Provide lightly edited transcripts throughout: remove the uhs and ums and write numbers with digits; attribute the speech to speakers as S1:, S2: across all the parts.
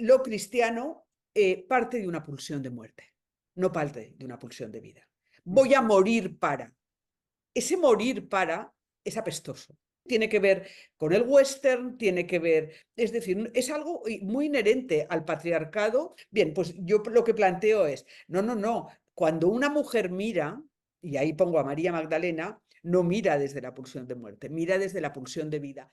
S1: lo cristiano parte de una pulsión de muerte, no parte de una pulsión de vida. Voy a morir para. Ese morir para es apestoso. Tiene que ver con el western, tiene que ver, es decir, es algo muy inherente al patriarcado. Bien, pues yo lo que planteo es, no, cuando una mujer mira, y ahí pongo a María Magdalena, no mira desde la pulsión de muerte, mira desde la pulsión de vida.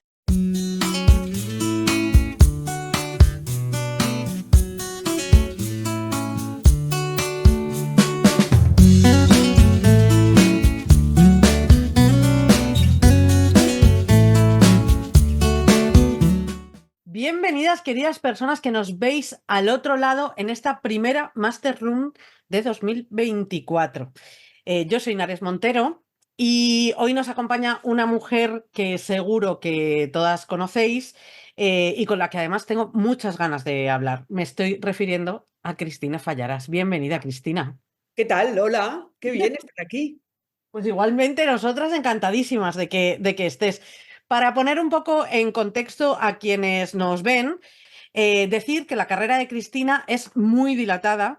S2: Bienvenidas, queridas personas que nos veis al otro lado en esta primera Master Room de 2024. Yo soy Nares Montero y hoy nos acompaña una mujer que seguro que todas conocéis y con la que además tengo muchas ganas de hablar. Me estoy refiriendo a Cristina Fallarás. Bienvenida, Cristina.
S1: ¿Qué tal, Lola? Qué bien estar aquí.
S2: Pues igualmente nosotras encantadísimas de que estés. Para poner un poco en contexto a quienes nos ven, decir que la carrera de Cristina es muy dilatada.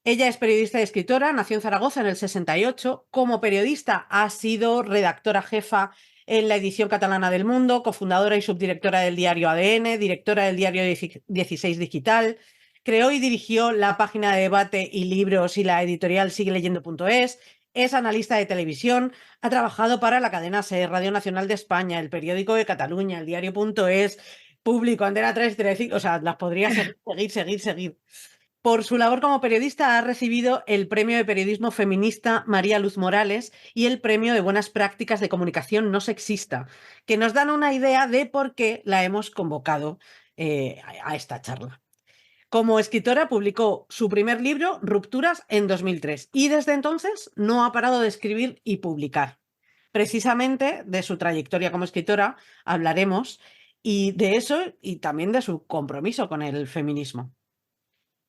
S2: Ella es periodista y escritora, nació en Zaragoza en el 68. Como periodista ha sido redactora jefa en la edición catalana del Mundo, cofundadora y subdirectora del diario ADN, directora del diario 16 Digital. Creó y dirigió la página de debate y libros y la editorial sigueleyendo.es. Es analista de televisión, ha trabajado para la cadena SER, Radio Nacional de España, el Periódico de Cataluña, el Diario.es, Público, Antena 3, Telecinco, o sea, las podría seguir. Por su labor como periodista ha recibido el Premio de Periodismo Feminista María Luz Morales y el Premio de Buenas Prácticas de Comunicación No Sexista, que nos dan una idea de por qué la hemos convocado a esta charla. Como escritora publicó su primer libro, Rupturas, en 2003 y desde entonces no ha parado de escribir y publicar. Precisamente de su trayectoria como escritora hablaremos y de eso y también de su compromiso con el feminismo.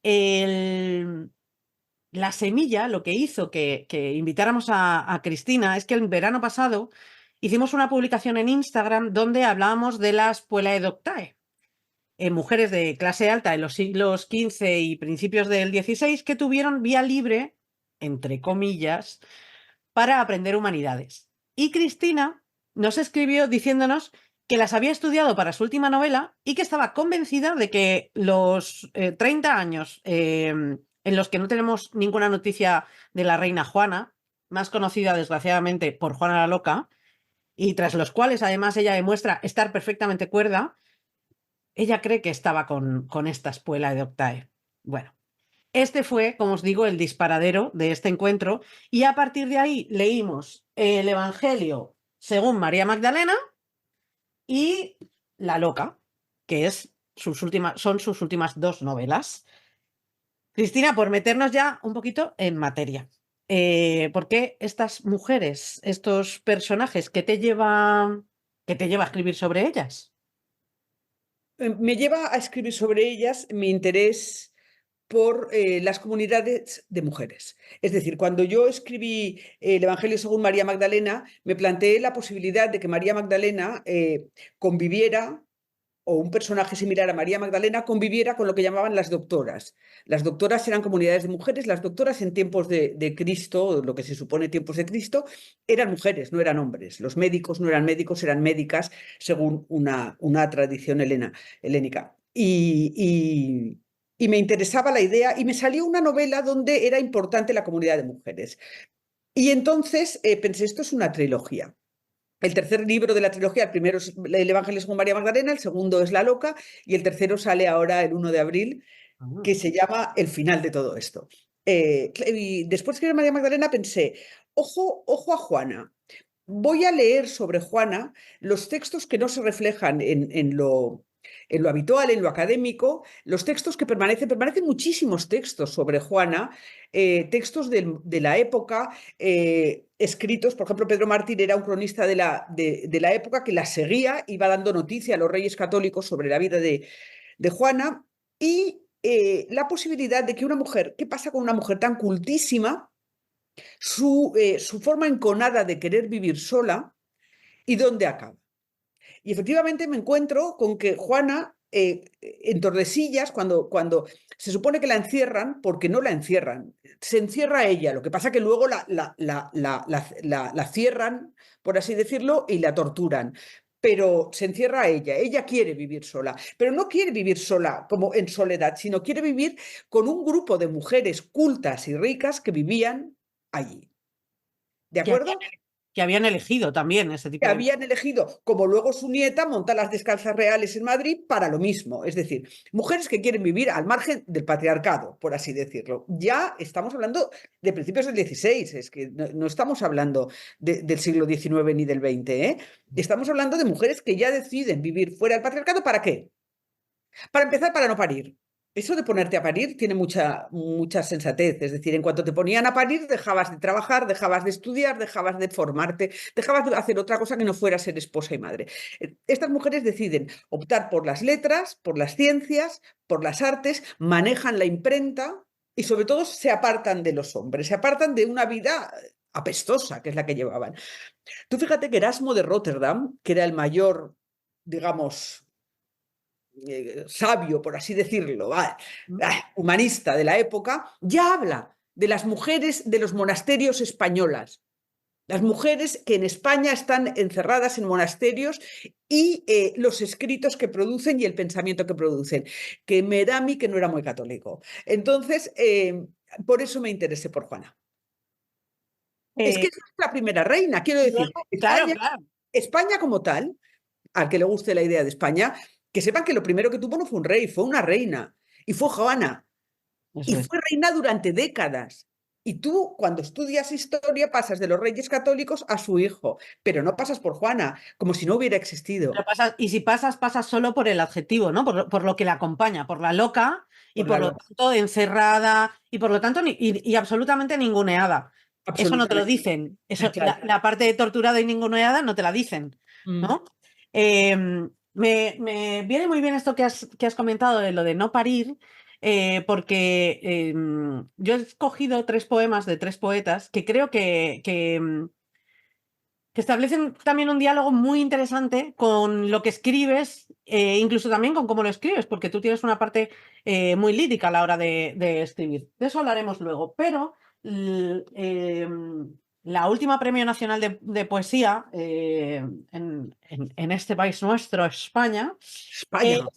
S2: La semilla, lo que hizo que invitáramos a Cristina es que el verano pasado hicimos una publicación en Instagram donde hablábamos de las Puella Doctae, mujeres de clase alta en los siglos XV y principios del XVI que tuvieron vía libre, entre comillas, para aprender humanidades. Y Cristina nos escribió diciéndonos que las había estudiado para su última novela y que estaba convencida de que los 30 años en los que no tenemos ninguna noticia de la reina Juana, más conocida desgraciadamente por Juana la Loca, y tras los cuales además ella demuestra estar perfectamente cuerda, ella cree que estaba con esta espuela de Octae. Bueno, este fue, como os digo, el disparadero de este encuentro y a partir de ahí leímos el Evangelio según María Magdalena y La Loca, que es son sus últimas dos novelas. Cristina, por meternos ya un poquito en materia, ¿por qué estas mujeres, estos personajes, qué te lleva a escribir sobre ellas?
S1: Me lleva a escribir sobre ellas mi interés por las comunidades de mujeres. Es decir, cuando yo escribí el Evangelio según María Magdalena, me planteé la posibilidad de que María Magdalena conviviera, o un personaje similar a María Magdalena, conviviera con lo que llamaban las doctoras. Las doctoras eran comunidades de mujeres, las doctoras en tiempos de Cristo, lo que se supone tiempos de Cristo, eran mujeres, no eran hombres. Los médicos no eran médicos, eran médicas, según una tradición helénica. Y me interesaba la idea y me salió una novela donde era importante la comunidad de mujeres. Y entonces pensé, esto es una trilogía. El tercer libro de la trilogía, el primero es el Evangelio según María Magdalena, el segundo es La Loca y el tercero sale ahora el 1 de abril, que se llama El final de todo esto. Y después de escribir María Magdalena pensé, ojo a Juana. Voy a leer sobre Juana los textos que no se reflejan en lo habitual, en lo académico, los textos que permanecen muchísimos textos sobre Juana, textos de la época, escritos, por ejemplo, Pedro Martín era un cronista de la época que la seguía, iba dando noticia a los reyes católicos sobre la vida de Juana y la posibilidad de que una mujer, ¿qué pasa con una mujer tan cultísima? Su forma enconada de querer vivir sola y dónde acaba. Y efectivamente me encuentro con que Juana en Tordesillas, cuando se supone que la encierran, porque no la encierran, se encierra ella, lo que pasa que luego la cierran, por así decirlo, y la torturan. Pero se encierra a ella quiere vivir sola, pero no quiere vivir sola como en soledad, sino quiere vivir con un grupo de mujeres cultas y ricas que vivían allí. ¿De
S2: Que habían,
S1: acuerdo?
S2: que habían elegido también ese
S1: Que
S2: tipo de...
S1: habían elegido, como luego su nieta, montar las descalzas reales en Madrid para lo mismo. Es decir, mujeres que quieren vivir al margen del patriarcado, por así decirlo. Ya estamos hablando de principios del XVI, es que no estamos hablando del siglo XIX ni del XX, ¿eh? Estamos hablando de mujeres que ya deciden vivir fuera del patriarcado. ¿Para qué? Para empezar, para no parir. Eso de ponerte a parir tiene mucha sensatez. Es decir, en cuanto te ponían a parir, dejabas de trabajar, dejabas de estudiar, dejabas de formarte, dejabas de hacer otra cosa que no fuera ser esposa y madre. Estas mujeres deciden optar por las letras, por las ciencias, por las artes, manejan la imprenta y sobre todo se apartan de los hombres, se apartan de una vida apestosa, que es la que llevaban. Tú fíjate que Erasmo de Rotterdam, que era el mayor, digamos, sabio, por así decirlo, humanista de la época, ya habla de las mujeres de los monasterios españolas. Las mujeres que en España están encerradas en monasterios y los escritos que producen y el pensamiento que producen, que me da a mí que no era muy católico. Entonces, por eso me interesé por Juana. Es que
S2: Eh,
S1: es la primera reina, quiero decir,
S2: luego, claro,
S1: España,
S2: claro.
S1: España como tal, al que le guste la idea de España, que sepan que lo primero que tuvo no fue un rey, fue una reina, y fue Juana, y
S2: Eso es.
S1: fue reina durante décadas. Y tú, cuando estudias historia, pasas de los reyes católicos a su hijo, pero no pasas por Juana, como si no hubiera existido.
S2: Y si pasas, pasas solo por el adjetivo, ¿no? Por lo que la acompaña, por la loca y
S1: Por
S2: por
S1: la
S2: lo
S1: loca,
S2: tanto encerrada y por lo tanto y absolutamente ninguneada. Eso no te lo
S1: absolutamente.
S2: dicen. Eso,
S1: Claro.
S2: la parte de torturada y ninguneada no te la dicen,
S1: Mm.
S2: ¿no? Me viene muy bien esto que has comentado de lo de no parir, porque yo he escogido tres poemas de tres poetas que creo que establecen también un diálogo muy interesante con lo que escribes, incluso también con cómo lo escribes, porque tú tienes una parte muy lírica a la hora de escribir. De eso hablaremos luego, pero la última Premio Nacional de Poesía en este país nuestro, España, eh,
S1: España.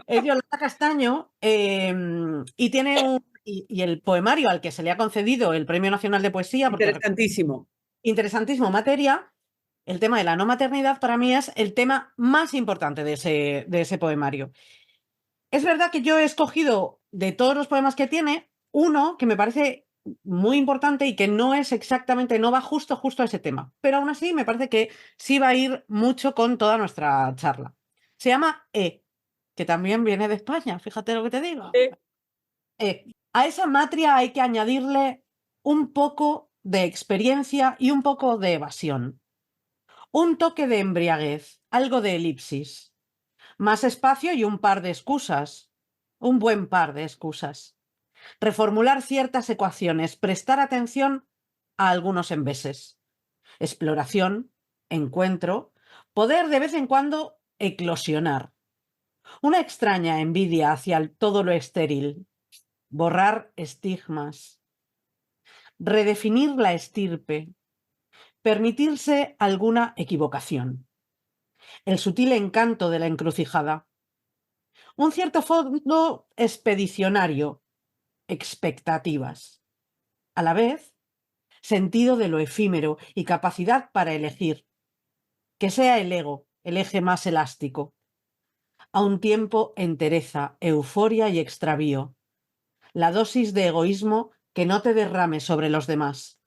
S2: es Yolanda Castaño, y tiene y el poemario al que se le ha concedido el Premio Nacional de Poesía, porque
S1: Interesantísimo.
S2: interesantísimo materia, el tema de la no maternidad para mí es el tema más importante de ese poemario. Es verdad que yo he escogido de todos los poemas que tiene, uno que me parece muy importante y que no es exactamente, no va justo a ese tema, pero aún así me parece que sí va a ir mucho con toda nuestra charla. Se llama que también viene de España, fíjate lo que te digo. A esa matria hay que añadirle un poco de experiencia y un poco de evasión. Un toque de embriaguez, algo de elipsis. Más espacio y un par de excusas. Un buen par de excusas. Reformular ciertas ecuaciones, prestar atención a algunos enveses. Exploración, encuentro, poder de vez en cuando eclosionar. Una extraña envidia hacia todo lo estéril. Borrar estigmas. Redefinir la estirpe. Permitirse alguna equivocación. El sutil encanto de la encrucijada. Un cierto fondo expedicionario, expectativas. A la vez, sentido de lo efímero y capacidad para elegir. Que sea el ego el eje más elástico. A un tiempo entereza, euforia y extravío. La dosis de egoísmo que no te derrame sobre los demás.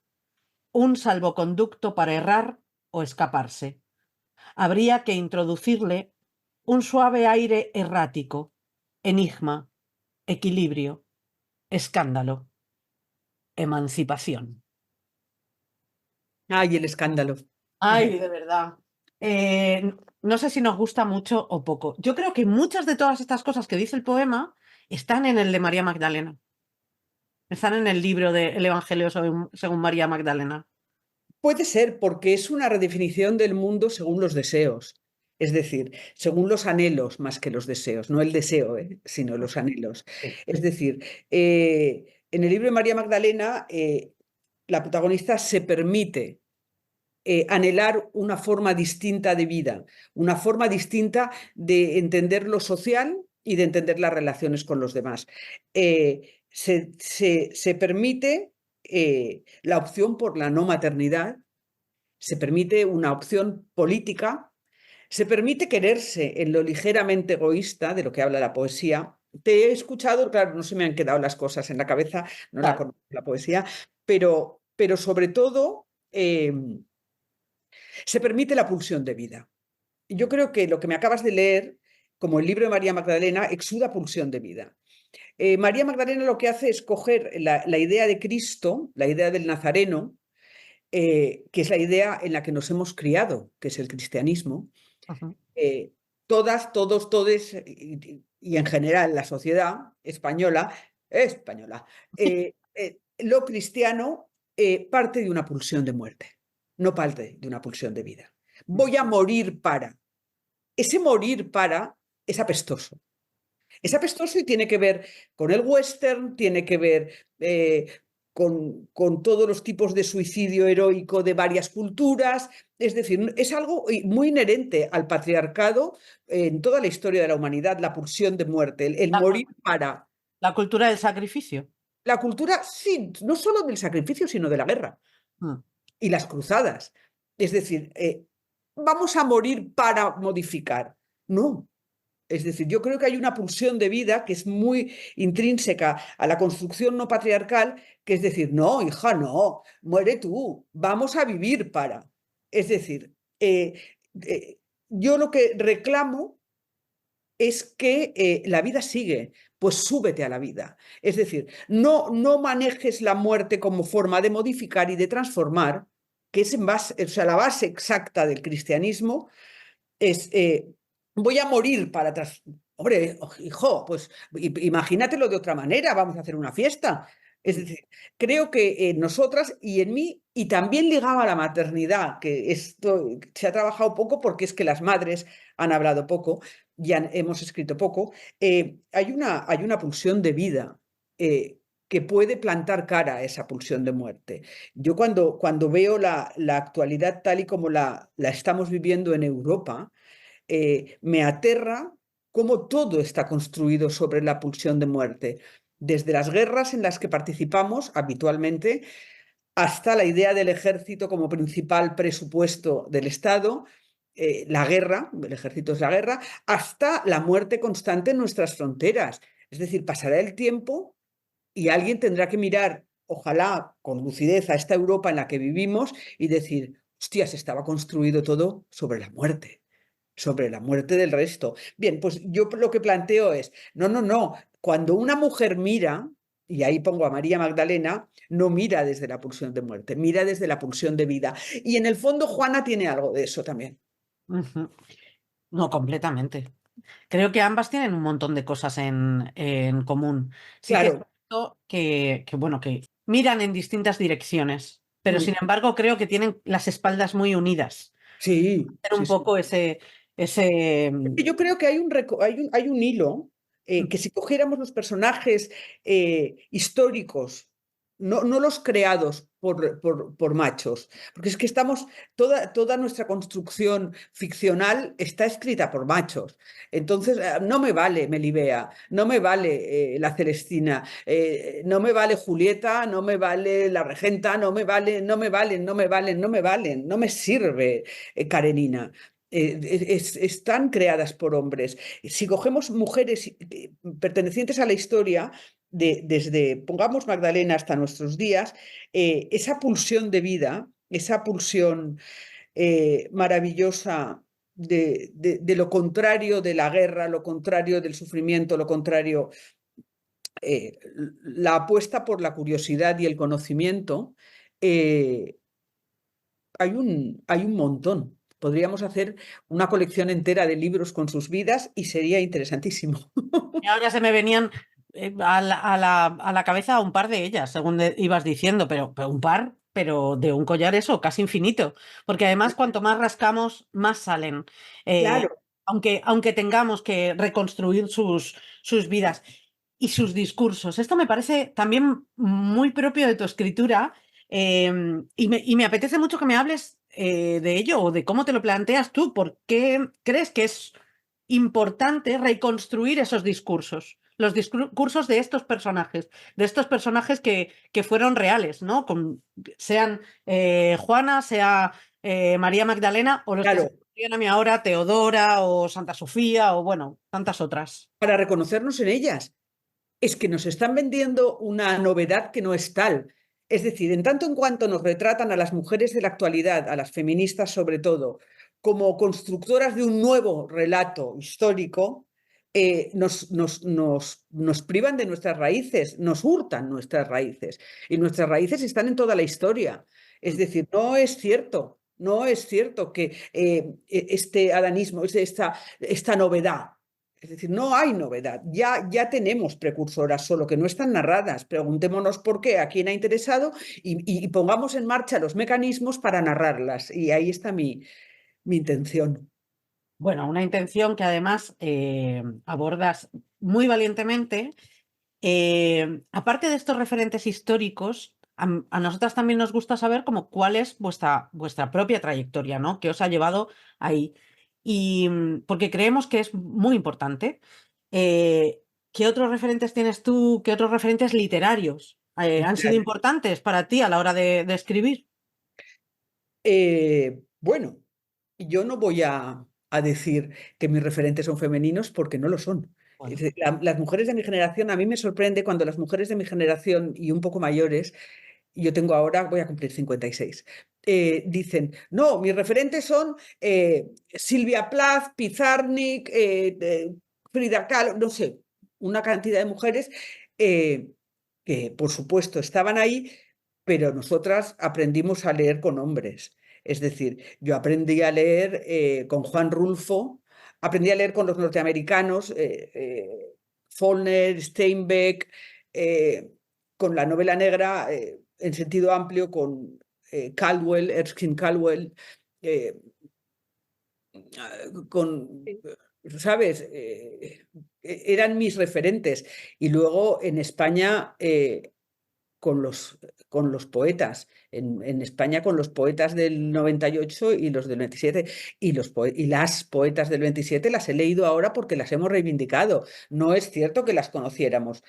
S2: Un salvoconducto para errar o escaparse. Habría que introducirle un suave aire errático, enigma, equilibrio, escándalo, emancipación.
S1: Ay, el escándalo.
S2: Ay, de verdad. No sé si nos gusta mucho o poco. Yo creo que muchas de todas estas cosas que dice el poema están en el de María Magdalena. Están en el libro del Evangelio según María Magdalena.
S1: Puede ser, porque es una redefinición del mundo según los deseos. Es decir, según los anhelos más que los deseos, no el deseo, sino los anhelos.
S2: Sí.
S1: Es decir, en el libro de María Magdalena, la protagonista se permite anhelar una forma distinta de vida, una forma distinta de entender lo social y de entender las relaciones con los demás. Se permite la opción por la no maternidad, se permite una opción política, se permite quererse en lo ligeramente egoísta de lo que habla la poesía. Te he escuchado, claro, no se me han quedado las cosas en la cabeza, no la
S2: Claro.
S1: conozco la poesía, pero sobre todo se permite la pulsión de vida. Yo creo que lo que me acabas de leer, como el libro de María Magdalena, exuda pulsión de vida. María Magdalena lo que hace es coger la idea de Cristo, la idea del Nazareno, que es la idea en la que nos hemos criado, que es el cristianismo,
S2: Ujú.
S1: todas, todos, todes y en general la sociedad española, lo cristiano parte de una pulsión de muerte, no parte de una pulsión de vida. Voy a morir para. Ese morir para es apestoso. Es apestoso y tiene que ver con el western, tiene que ver con todos los tipos de suicidio heroico de varias culturas. Es decir, es algo muy inherente al patriarcado en toda la historia de la humanidad, la pulsión de muerte, el
S2: La,
S1: morir para.
S2: la cultura del sacrificio.
S1: La cultura, sí, no solo del sacrificio, sino de la guerra
S2: Mm.
S1: y las cruzadas. Es decir, vamos a morir para modificar. No, es decir, yo creo que hay una pulsión de vida que es muy intrínseca a la construcción no patriarcal, que es decir, no, hija, no, muere tú, vamos a vivir para. Es decir, eh, yo lo que reclamo es que la vida sigue, pues súbete a la vida. Es decir, no manejes la muerte como forma de modificar y de transformar, que es en base, o sea, la base exacta del cristianismo es, voy a morir para atrás. Hombre, hijo, pues imagínatelo de otra manera, vamos a hacer una fiesta. Es decir, creo que en nosotras y en mí, y también ligado a la maternidad, que esto se ha trabajado poco porque es que las madres han hablado poco, ya hemos escrito poco, hay una pulsión de vida que puede plantar cara a esa pulsión de muerte. Yo cuando veo la actualidad tal y como la estamos viviendo en Europa, me aterra cómo todo está construido sobre la pulsión de muerte, desde las guerras en las que participamos habitualmente hasta la idea del ejército como principal presupuesto del Estado, la guerra, el ejército es la guerra, hasta la muerte constante en nuestras fronteras. Es decir, pasará el tiempo y alguien tendrá que mirar, ojalá con lucidez, a esta Europa en la que vivimos y decir, hostias, estaba construido todo sobre la muerte del resto. Bien, pues yo lo que planteo es, no, cuando una mujer mira, y ahí pongo a María Magdalena, no mira desde la pulsión de muerte, mira desde la pulsión de vida. Y en el fondo Juana tiene algo de eso también.
S2: Ujú. No, completamente. Creo que ambas tienen un montón de cosas en común. Sí que es
S1: Claro.
S2: cierto bueno, que miran en distintas direcciones, pero sin
S1: Mm.
S2: embargo creo que tienen las espaldas muy unidas.
S1: Sí,
S2: Hacer
S1: sí,
S2: un
S1: sí.
S2: poco ese.
S1: Yo creo que hay un hilo que si cogiéramos los personajes históricos, no los creados por machos, porque es que toda nuestra construcción ficcional está escrita por machos. Entonces, no me vale Melibea, no me vale la Celestina, no me vale Julieta, no me vale la Regenta, no me sirve Karenina. Están creadas por hombres. Si cogemos mujeres pertenecientes a la historia, desde, pongamos Magdalena hasta nuestros días, esa pulsión de vida, esa pulsión maravillosa de lo contrario de la guerra, lo contrario del sufrimiento, lo contrario, eh, la apuesta por la curiosidad y el conocimiento, eh, hay un montón. Podríamos hacer una colección entera de libros con sus vidas y sería interesantísimo.
S2: Y ahora se me venían a la cabeza un par de ellas, según ibas diciendo, pero un par, pero de un collar eso, casi infinito, porque además cuanto más rascamos, más salen,
S1: Claro,
S2: aunque tengamos que reconstruir sus vidas y sus discursos. Esto me parece también muy propio de tu escritura, y me apetece mucho que me hables de ello o de cómo te lo planteas tú. ¿Por qué crees que es importante reconstruir esos discursos? Los discursos de estos personajes que fueron reales, ¿no? Sean Juana, sea María Magdalena o los que se
S1: claro.
S2: me ocurren a mí ahora, Teodora o Santa Sofía o bueno, tantas otras.
S1: Para reconocernos en ellas. Es que nos están vendiendo una novedad que no es tal. Es decir, en tanto en cuanto nos retratan a las mujeres de la actualidad, a las feministas sobre todo, como constructoras de un nuevo relato histórico, nos privan de nuestras raíces, nos hurtan nuestras raíces. Y nuestras raíces están en toda la historia. Es decir, no es cierto, no es cierto que este adanismo, esta novedad, es decir, no hay novedad, ya tenemos precursoras, solo que no están narradas. Preguntémonos por qué, a quién ha interesado y pongamos en marcha los mecanismos para narrarlas. Y ahí está mi intención.
S2: Bueno, una intención que además abordas muy valientemente. Aparte de estos referentes históricos, a nosotras también nos gusta saber como cuál es vuestra propia trayectoria, ¿no? ¿Qué os ha llevado ahí? Y porque creemos que es muy importante. ¿Qué otros referentes tienes tú? ¿Qué otros referentes literarios han sido importantes para ti a la hora de escribir?
S1: Bueno, yo no voy a decir que mis referentes son femeninos porque no lo son. Es
S2: Bueno,
S1: decir, las mujeres de mi generación, a mí me sorprende cuando las mujeres de mi generación y un poco mayores, yo tengo ahora, voy a cumplir 56, dicen, no, mis referentes son Silvia Plath, Pizarnik, Frida Kahlo, no sé, una cantidad de mujeres eh, que por supuesto estaban ahí, pero nosotras aprendimos a leer con hombres. Es decir, yo aprendí a leer con Juan Rulfo, aprendí a leer con los norteamericanos, Faulkner, Steinbeck, eh, con la novela negra en sentido amplio, con Caldwell, Erskine Caldwell, eh, con,
S2: sí.
S1: ¿sabes? Eran mis referentes. Y luego en España con los poetas. En España con los poetas del 98 y los del 27. Y las poetas del 27 las he leído ahora porque las hemos reivindicado. No es cierto que las conociéramos.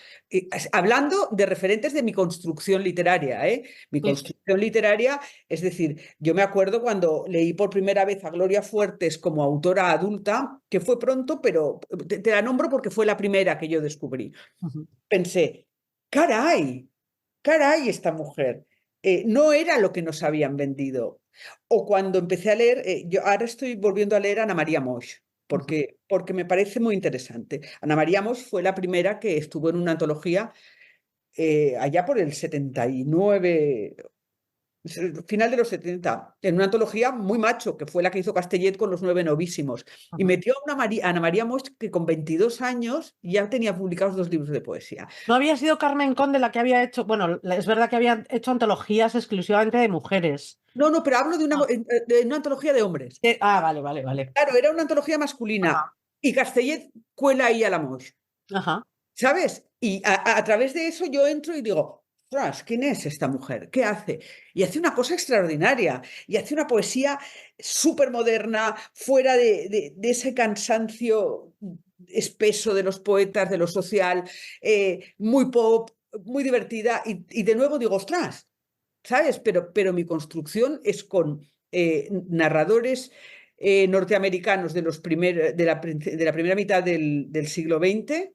S1: Hablando de referentes de mi construcción literaria, ¿eh? Mi
S2: Sí, sí.
S1: construcción literaria, es decir, yo me acuerdo cuando leí por primera vez a Gloria Fuertes como autora adulta, que fue pronto, pero te la nombro porque fue la primera que yo descubrí.
S2: Ujú.
S1: Pensé, caray, caray, esta mujer. No era lo que nos habían vendido. O cuando empecé a leer, yo ahora estoy volviendo a leer a Ana María Moix,
S2: Ujú.
S1: porque me parece muy interesante. Ana María Moix fue la primera que estuvo en una antología allá por el 79, final de los 70, en una antología muy macho, que fue la que hizo Castellet con los Nueve Novísimos. Y
S2: Ujú.
S1: metió a Ana María Moix, que con 22 años ya tenía publicados 2 libros de poesía.
S2: No había sido Carmen Conde la que había hecho, bueno, es verdad que había hecho antologías exclusivamente de mujeres.
S1: No, no, pero hablo
S2: Ah,
S1: de una antología de hombres.
S2: vale, vale, vale.
S1: Claro, era una antología masculina
S2: Ajá,
S1: y Castellet cuela ahí a la Moix,
S2: ajá.
S1: ¿sabes? Y a través de eso yo entro y digo, ostras, ¿quién es esta mujer? ¿Qué hace? Y hace una cosa extraordinaria y hace una poesía súper moderna, fuera de ese cansancio espeso de los poetas, de lo social, muy pop, muy divertida. Y de nuevo digo, ostras, ¿sabes? Pero mi construcción es con narradores norteamericanos de la primera mitad del siglo XX,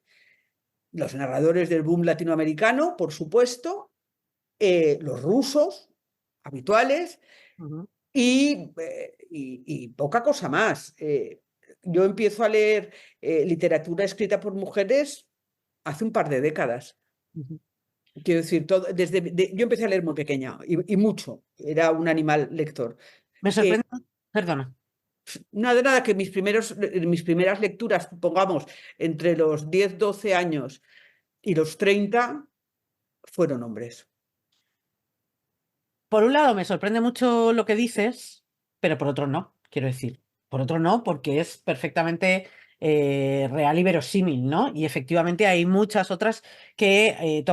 S1: los narradores del boom latinoamericano, por supuesto, los rusos habituales
S2: Ujú,
S1: y poca cosa más. Yo empiezo a leer literatura escrita por mujeres hace un par de décadas.
S2: ujú.
S1: Quiero decir, yo empecé a leer muy pequeña y mucho. Era un animal lector.
S2: Me
S1: Eh,
S2: sorprende, perdona.
S1: nada que mis primeras lecturas, pongamos, entre los 10 12 años y los 30 fueron hombres.
S2: por un lado me sorprende mucho lo que dices, pero por otro no, quiero decir. Por otro no, porque es perfectamente real y verosímil, ¿no? Y efectivamente hay muchas otras que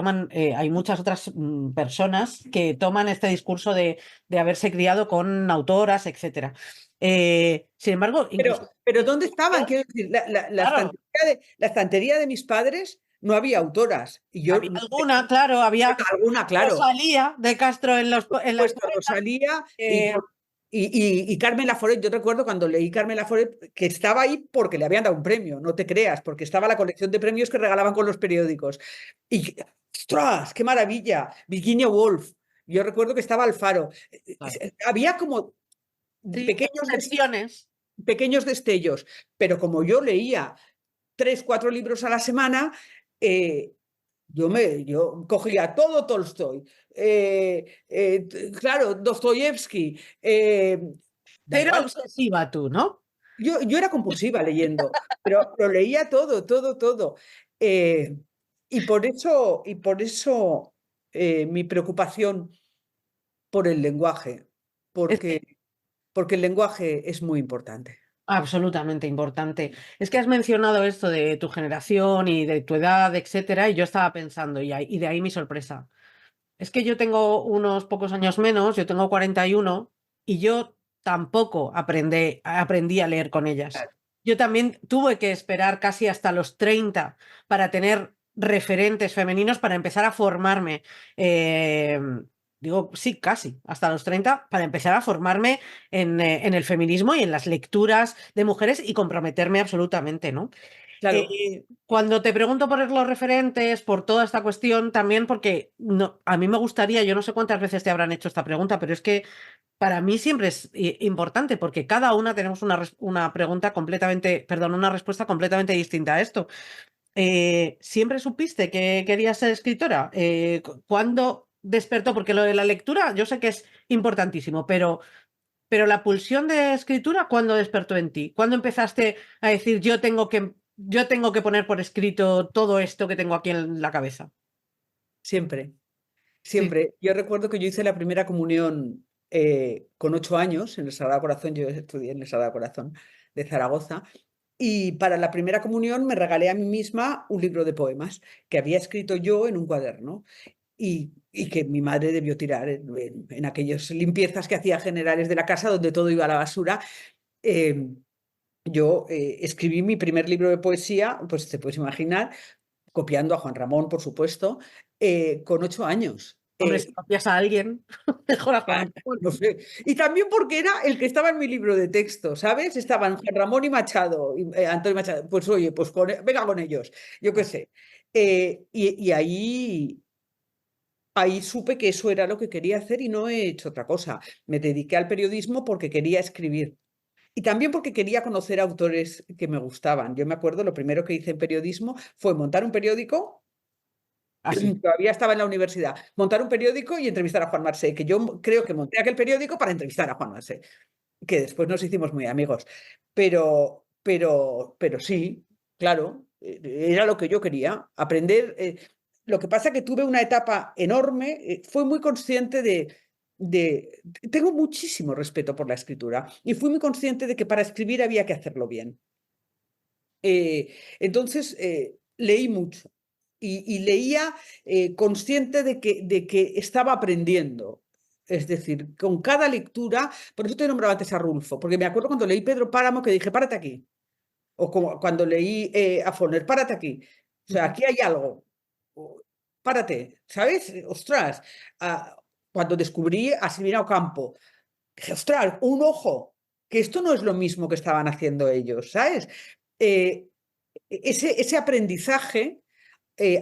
S2: hay muchas otras personas que toman este discurso de haberse criado con autoras, etcétera. Sin embargo, incluso
S1: Pero ¿dónde estaban? Quiero decir,
S2: claro,
S1: la estantería de mis padres no había autoras. Y yo,
S2: había alguna, claro, había
S1: alguna, claro.
S2: Rosalía de Castro en las
S1: Puesto
S2: puertas.
S1: Rosalía y Carmen Laforet. Yo recuerdo cuando leí Carmen Laforet que estaba ahí porque le habían dado un premio, no te creas, porque estaba la colección de premios que regalaban con los periódicos. Y ¡ostras! ¡Qué maravilla! Virginia Woolf. Yo recuerdo que estaba Alfaro.
S2: Claro.
S1: Había como
S2: Sí,
S1: pequeños,
S2: excepciones.
S1: pequeños destellos, pero como yo leía 3, 4 libros a la semana, eh, yo cogía todo Tolstoy, claro, Dostoyevsky, da
S2: Pero
S1: igual,
S2: obsesiva tú, ¿no?
S1: yo era compulsiva leyendo, pero lo leía todo, todo, todo. Eh, y por eso mi preocupación por el lenguaje,
S2: Es que
S1: porque el lenguaje es muy importante.
S2: absolutamente importante. Es que has mencionado esto de tu generación y de tu edad, etcétera, y yo estaba pensando, y de ahí mi sorpresa. Es que yo tengo unos pocos años menos, yo tengo 41 y yo tampoco aprendí a leer con ellas. Yo también tuve que esperar casi hasta los 30 para tener referentes femeninos para empezar a formarme. eh, Digo, sí, casi, hasta los 30 para empezar a formarme en el feminismo y en las lecturas de mujeres y comprometerme absolutamente, ¿no?
S1: Claro,
S2: Cuando te pregunto por los referentes, por toda esta cuestión, también porque no, a mí me gustaría, yo no sé cuántas veces te habrán hecho esta pregunta, pero es que para mí siempre es importante porque cada una tenemos una pregunta completamente, perdón, una respuesta completamente distinta a esto. ¿Siempre supiste que querías ser escritora? ¿Cuándo despertó? Porque lo de la lectura yo sé que es importantísimo, pero la pulsión de escritura, ¿cuándo despertó en ti? ¿Cuándo empezaste a decir yo tengo que poner por escrito todo esto que tengo aquí en la cabeza?
S1: siempre.
S2: Sí.
S1: Siempre. Yo recuerdo que yo hice la primera comunión con 8 años en el Sagrado Corazón. Yo estudié en el Sagrado Corazón de Zaragoza. Y para la primera comunión me regalé a mí misma un libro de poemas que había escrito yo en un cuaderno y que mi madre debió tirar en aquellas limpiezas que hacía generales de la casa donde todo iba a la basura. Eh, yo escribí mi primer libro de poesía, pues te puedes imaginar, copiando a Juan Ramón, por supuesto, con 8 años.
S2: Hombre, si copias a alguien, mejor a Juan Ramón.
S1: No sé. Y también porque era el que estaba en mi libro de texto, ¿sabes? Estaban Juan Ramón y Machado, y, Antonio Machado. Pues oye, pues venga con ellos, yo qué sé. Y ahí supe que eso era lo que quería hacer y no he hecho otra cosa. Me dediqué al periodismo porque quería escribir. Y también porque quería conocer autores que me gustaban. Yo me acuerdo, lo primero que hice en periodismo fue montar un periódico.
S2: Así.
S1: Todavía estaba en la universidad, montar un periódico y entrevistar a Juan Marsé, que yo creo que monté aquel periódico para entrevistar a Juan Marsé, que después nos hicimos muy amigos. Pero sí, claro, era lo que yo quería, aprender. Lo que pasa que tuve una etapa enorme, fui muy consciente de... Tengo muchísimo respeto por la escritura y fui muy consciente de que para escribir había que hacerlo bien. Entonces, leí mucho y leía consciente de que estaba aprendiendo. Es decir, con cada lectura, por eso te nombraba antes a Rulfo, porque me acuerdo cuando leí Pedro Páramo que dije, párate aquí. O como cuando leí a Foner, párate aquí. O sea, aquí hay algo. Párate, ¿sabes? Ostras. Ah, cuando descubrí a Silvina Ocampo, dije, ostras, un ojo, que esto no es lo mismo que estaban haciendo ellos, ¿sabes? Eh, ese aprendizaje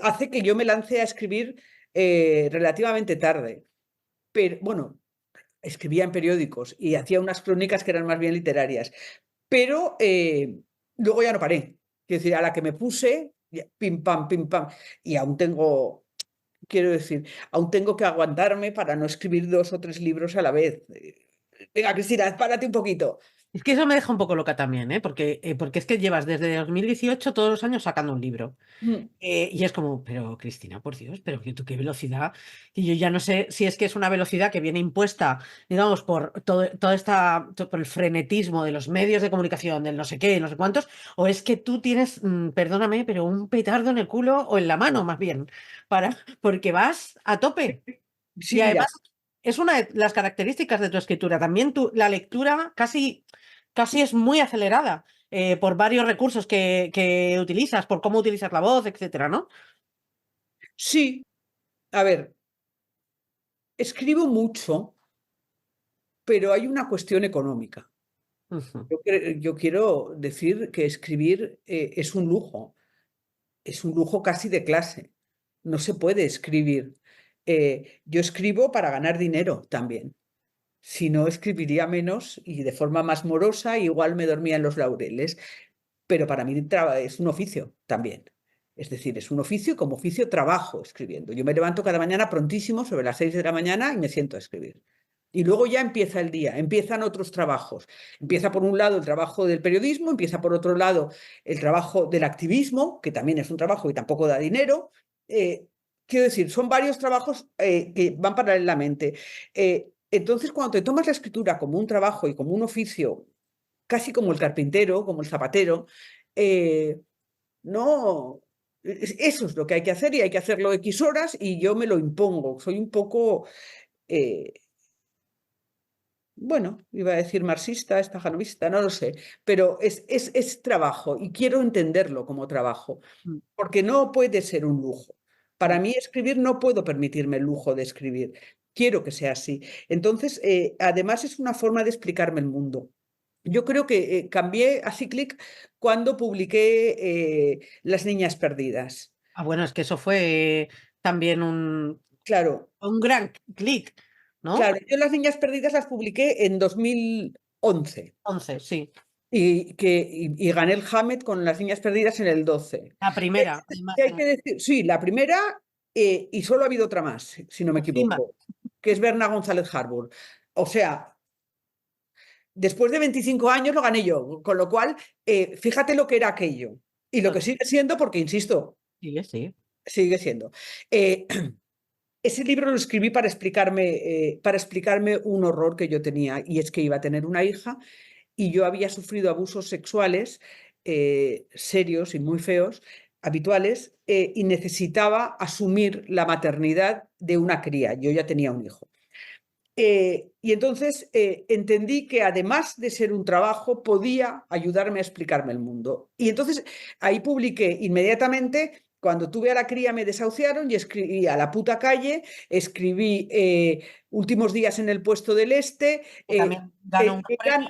S1: hace que yo me lance a escribir relativamente tarde. Pero bueno, escribía en periódicos y hacía unas crónicas que eran más bien literarias. Pero luego ya no paré. Quiero decir, a la que me puse, pim pam, pim pam. Y aún tengo, quiero decir, aún tengo que aguantarme para no escribir 2 o 3 libros a la vez. Venga, Cristina, párate un poquito.
S2: Es que eso me deja un poco loca también, ¿eh? Porque es que llevas desde 2018 todos los años sacando un libro.
S1: Mm.
S2: Y es como, pero Cristina, por Dios, pero tú qué velocidad. Y yo ya no sé si es que es una velocidad que viene impuesta, digamos, por por el frenetismo de los medios de comunicación, del no sé qué, no sé cuántos, o es que tú tienes, perdóname, pero un petardo en el culo o en la mano, más bien, porque vas a tope.
S1: Sí,
S2: Y
S1: mira,
S2: además es una de las características de tu escritura. También la lectura casi es muy acelerada, por varios recursos que utilizas, por cómo utilizas la voz, etcétera, ¿no?
S1: sí, a ver, escribo mucho, pero hay una cuestión económica.
S2: Ujú.
S1: Yo quiero decir que escribir es un lujo casi de clase. No se puede escribir. Yo escribo para ganar dinero también. Si no, escribiría menos y de forma más morosa, igual me dormía en los laureles. Pero para mí es un oficio también. Es decir, es un oficio y como oficio trabajo escribiendo. Yo me levanto cada mañana prontísimo, sobre las 6 de la mañana, y me siento a escribir. Y luego ya empieza el día, empiezan otros trabajos. Empieza por un lado el trabajo del periodismo, empieza por otro lado el trabajo del activismo, que también es un trabajo y tampoco da dinero. Eh, Quiero decir, son varios trabajos que van paralelamente. Entonces, cuando te tomas la escritura como un trabajo y como un oficio, casi como el carpintero, como el zapatero, eh, no, eso es lo que hay que hacer y hay que hacerlo X horas y yo me lo impongo. Soy un poco, eh, bueno, iba a decir marxista, estajanovista, no lo sé, pero es trabajo y quiero entenderlo como trabajo,
S2: Mm,
S1: porque no puede ser un lujo.
S2: mm.
S1: Para mí escribir no puedo permitirme el lujo de escribir. Quiero que sea así. Entonces, además es una forma de explicarme el mundo. Yo creo que cambié así clic cuando publiqué Las Niñas Perdidas.
S2: Ah, bueno, es que eso fue también
S1: Claro,
S2: un gran clic, ¿no?
S1: claro, yo Las Niñas Perdidas las publiqué en 2011
S2: 11, sí.
S1: y gané el Hamed con Las Niñas Perdidas en el 12.
S2: La
S1: ¿Qué
S2: primera, además,
S1: qué hay que decir? Sí, la primera y solo ha habido otra más, si no me
S2: encima.
S1: equivoco, que es Berna González Harbour. O sea, después de 25 años lo gané yo, con lo cual, fíjate lo que era aquello y lo que sigue siendo, porque, insisto,
S2: Sí, sí.
S1: sigue siendo. Eh, Ese libro lo escribí para explicarme un horror que yo tenía, y es que iba a tener una hija y yo había sufrido abusos sexuales serios y muy feos, habituales, y necesitaba asumir la maternidad de una cría. Yo ya tenía un hijo. Y entonces entendí que además de ser un trabajo, podía ayudarme a explicarme el mundo. Y entonces ahí publiqué inmediatamente. Cuando tuve a la cría me desahuciaron y escribí A la puta calle, escribí Últimos días en el puesto del Este,
S2: Que también ganó un premio.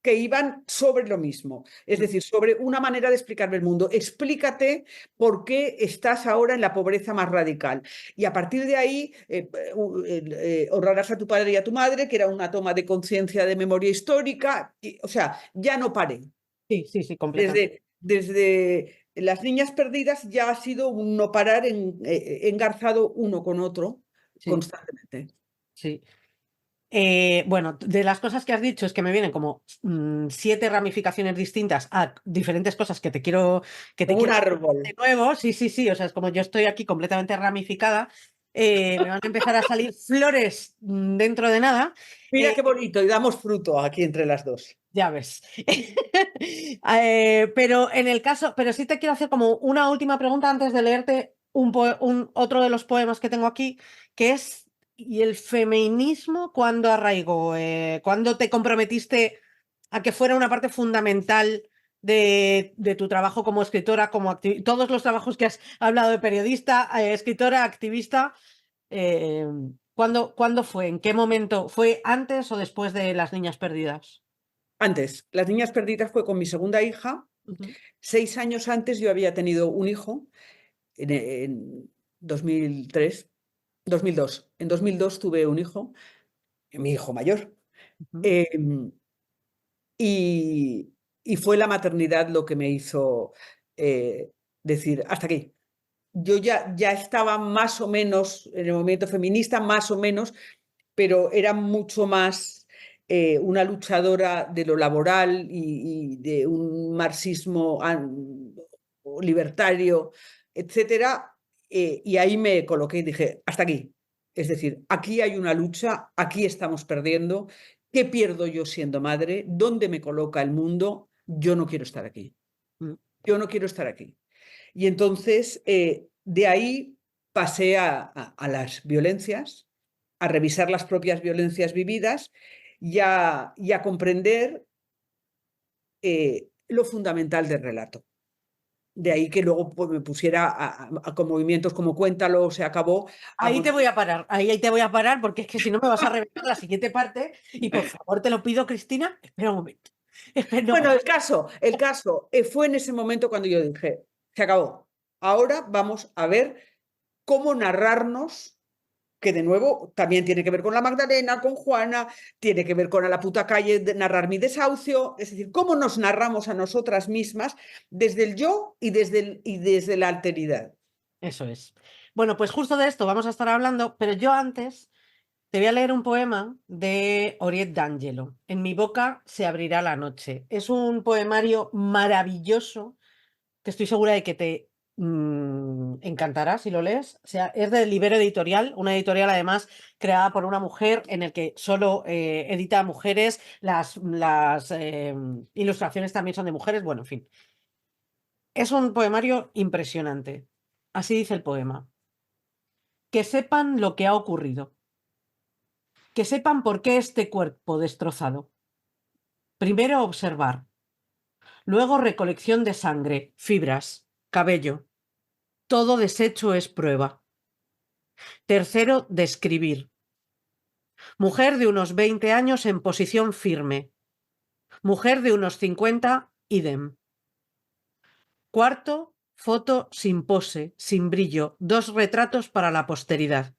S1: que iban sobre lo mismo, es
S2: Mm.
S1: decir, sobre una manera de explicarme el mundo. Explícate por qué estás ahora en la pobreza más radical. Y a partir de ahí, honrarás a tu padre y a tu madre, que era una toma de conciencia de memoria histórica. O sea, ya no paré.
S2: Sí, sí, sí, completamente.
S1: Desde Las Niñas Perdidas ya ha sido un no parar engarzado uno con otro
S2: Sí,
S1: constantemente.
S2: sí. Bueno, de las cosas que has dicho es que me vienen como 7 ramificaciones distintas a diferentes cosas que te
S1: Como un
S2: quiero
S1: árbol.
S2: de nuevo. Sí, sí, sí. O sea, es como yo estoy aquí completamente ramificada. Me van a empezar a salir flores dentro de nada.
S1: Mira
S2: Eh,
S1: qué bonito, y damos fruto aquí entre las dos.
S2: ya ves. Pero en el caso, pero sí te quiero hacer como una última pregunta antes de leerte otro de los poemas que tengo aquí, que es, ¿y el feminismo cuándo arraigó? ¿Cuándo te comprometiste a que fuera una parte fundamental de tu trabajo como escritora, todos los trabajos que has hablado de periodista, escritora, activista? eh, ¿Cuándo fue? ¿En qué momento? ¿Fue antes o después de Las Niñas Perdidas?
S1: Antes, Las Niñas Perdidas fue con mi segunda hija.
S2: Ujú,
S1: 6 años antes yo había tenido un hijo, en 2003, 2002. En 2002 tuve un hijo, mi hijo mayor.
S2: ujú.
S1: em, y, y fue la maternidad lo que me hizo decir, hasta aquí. Yo ya estaba más o menos en el movimiento feminista, más o menos, pero era mucho más una luchadora de lo laboral y de un marxismo libertario, etcétera, y ahí me coloqué y dije, hasta aquí. Es decir, aquí hay una lucha, aquí estamos perdiendo. ¿Qué pierdo yo siendo madre? ¿Dónde me coloca el mundo? Yo no quiero estar aquí.
S2: Mm.
S1: Yo no quiero estar aquí. Y entonces, de ahí pasé a las violencias, a revisar las propias violencias vividas y a comprender lo fundamental del relato. De ahí que luego pues, me pusiera con movimientos como Cuéntalo, se acabó.
S2: Ahí te voy a parar, ahí te voy a parar, porque es que si no me vas a revelar la siguiente parte. Y por favor, te lo pido, Cristina, espera un momento. No.
S1: Bueno, el caso fue en ese momento cuando yo dije, se acabó. Ahora vamos a ver cómo narrarnos, que de nuevo también tiene que ver con la Magdalena, con Juana, tiene que ver con A la puta calle, de narrar mi desahucio, es decir, cómo nos narramos a nosotras mismas desde el yo y desde la alteridad.
S2: Eso es. Bueno, pues justo de esto vamos a estar hablando, pero yo antes te voy a leer un poema de Oriet D'Angelo. En mi boca se abrirá la noche. Es un poemario maravilloso que estoy segura de que te encantará si lo lees. O sea, es de Libero Editorial, una editorial además creada por una mujer en el que solo edita mujeres, las ilustraciones también son de mujeres, bueno, en fin. Es un poemario impresionante. Así dice el poema. Que sepan lo que ha ocurrido. Que sepan por qué este cuerpo destrozado. Primero observar. Luego recolección de sangre, fibras, cabello. Todo deshecho es prueba. Tercero, describir. Mujer de unos 20 años en posición firme. Mujer de unos 50, idem. Cuarto, foto sin pose, sin brillo, dos retratos para la posteridad.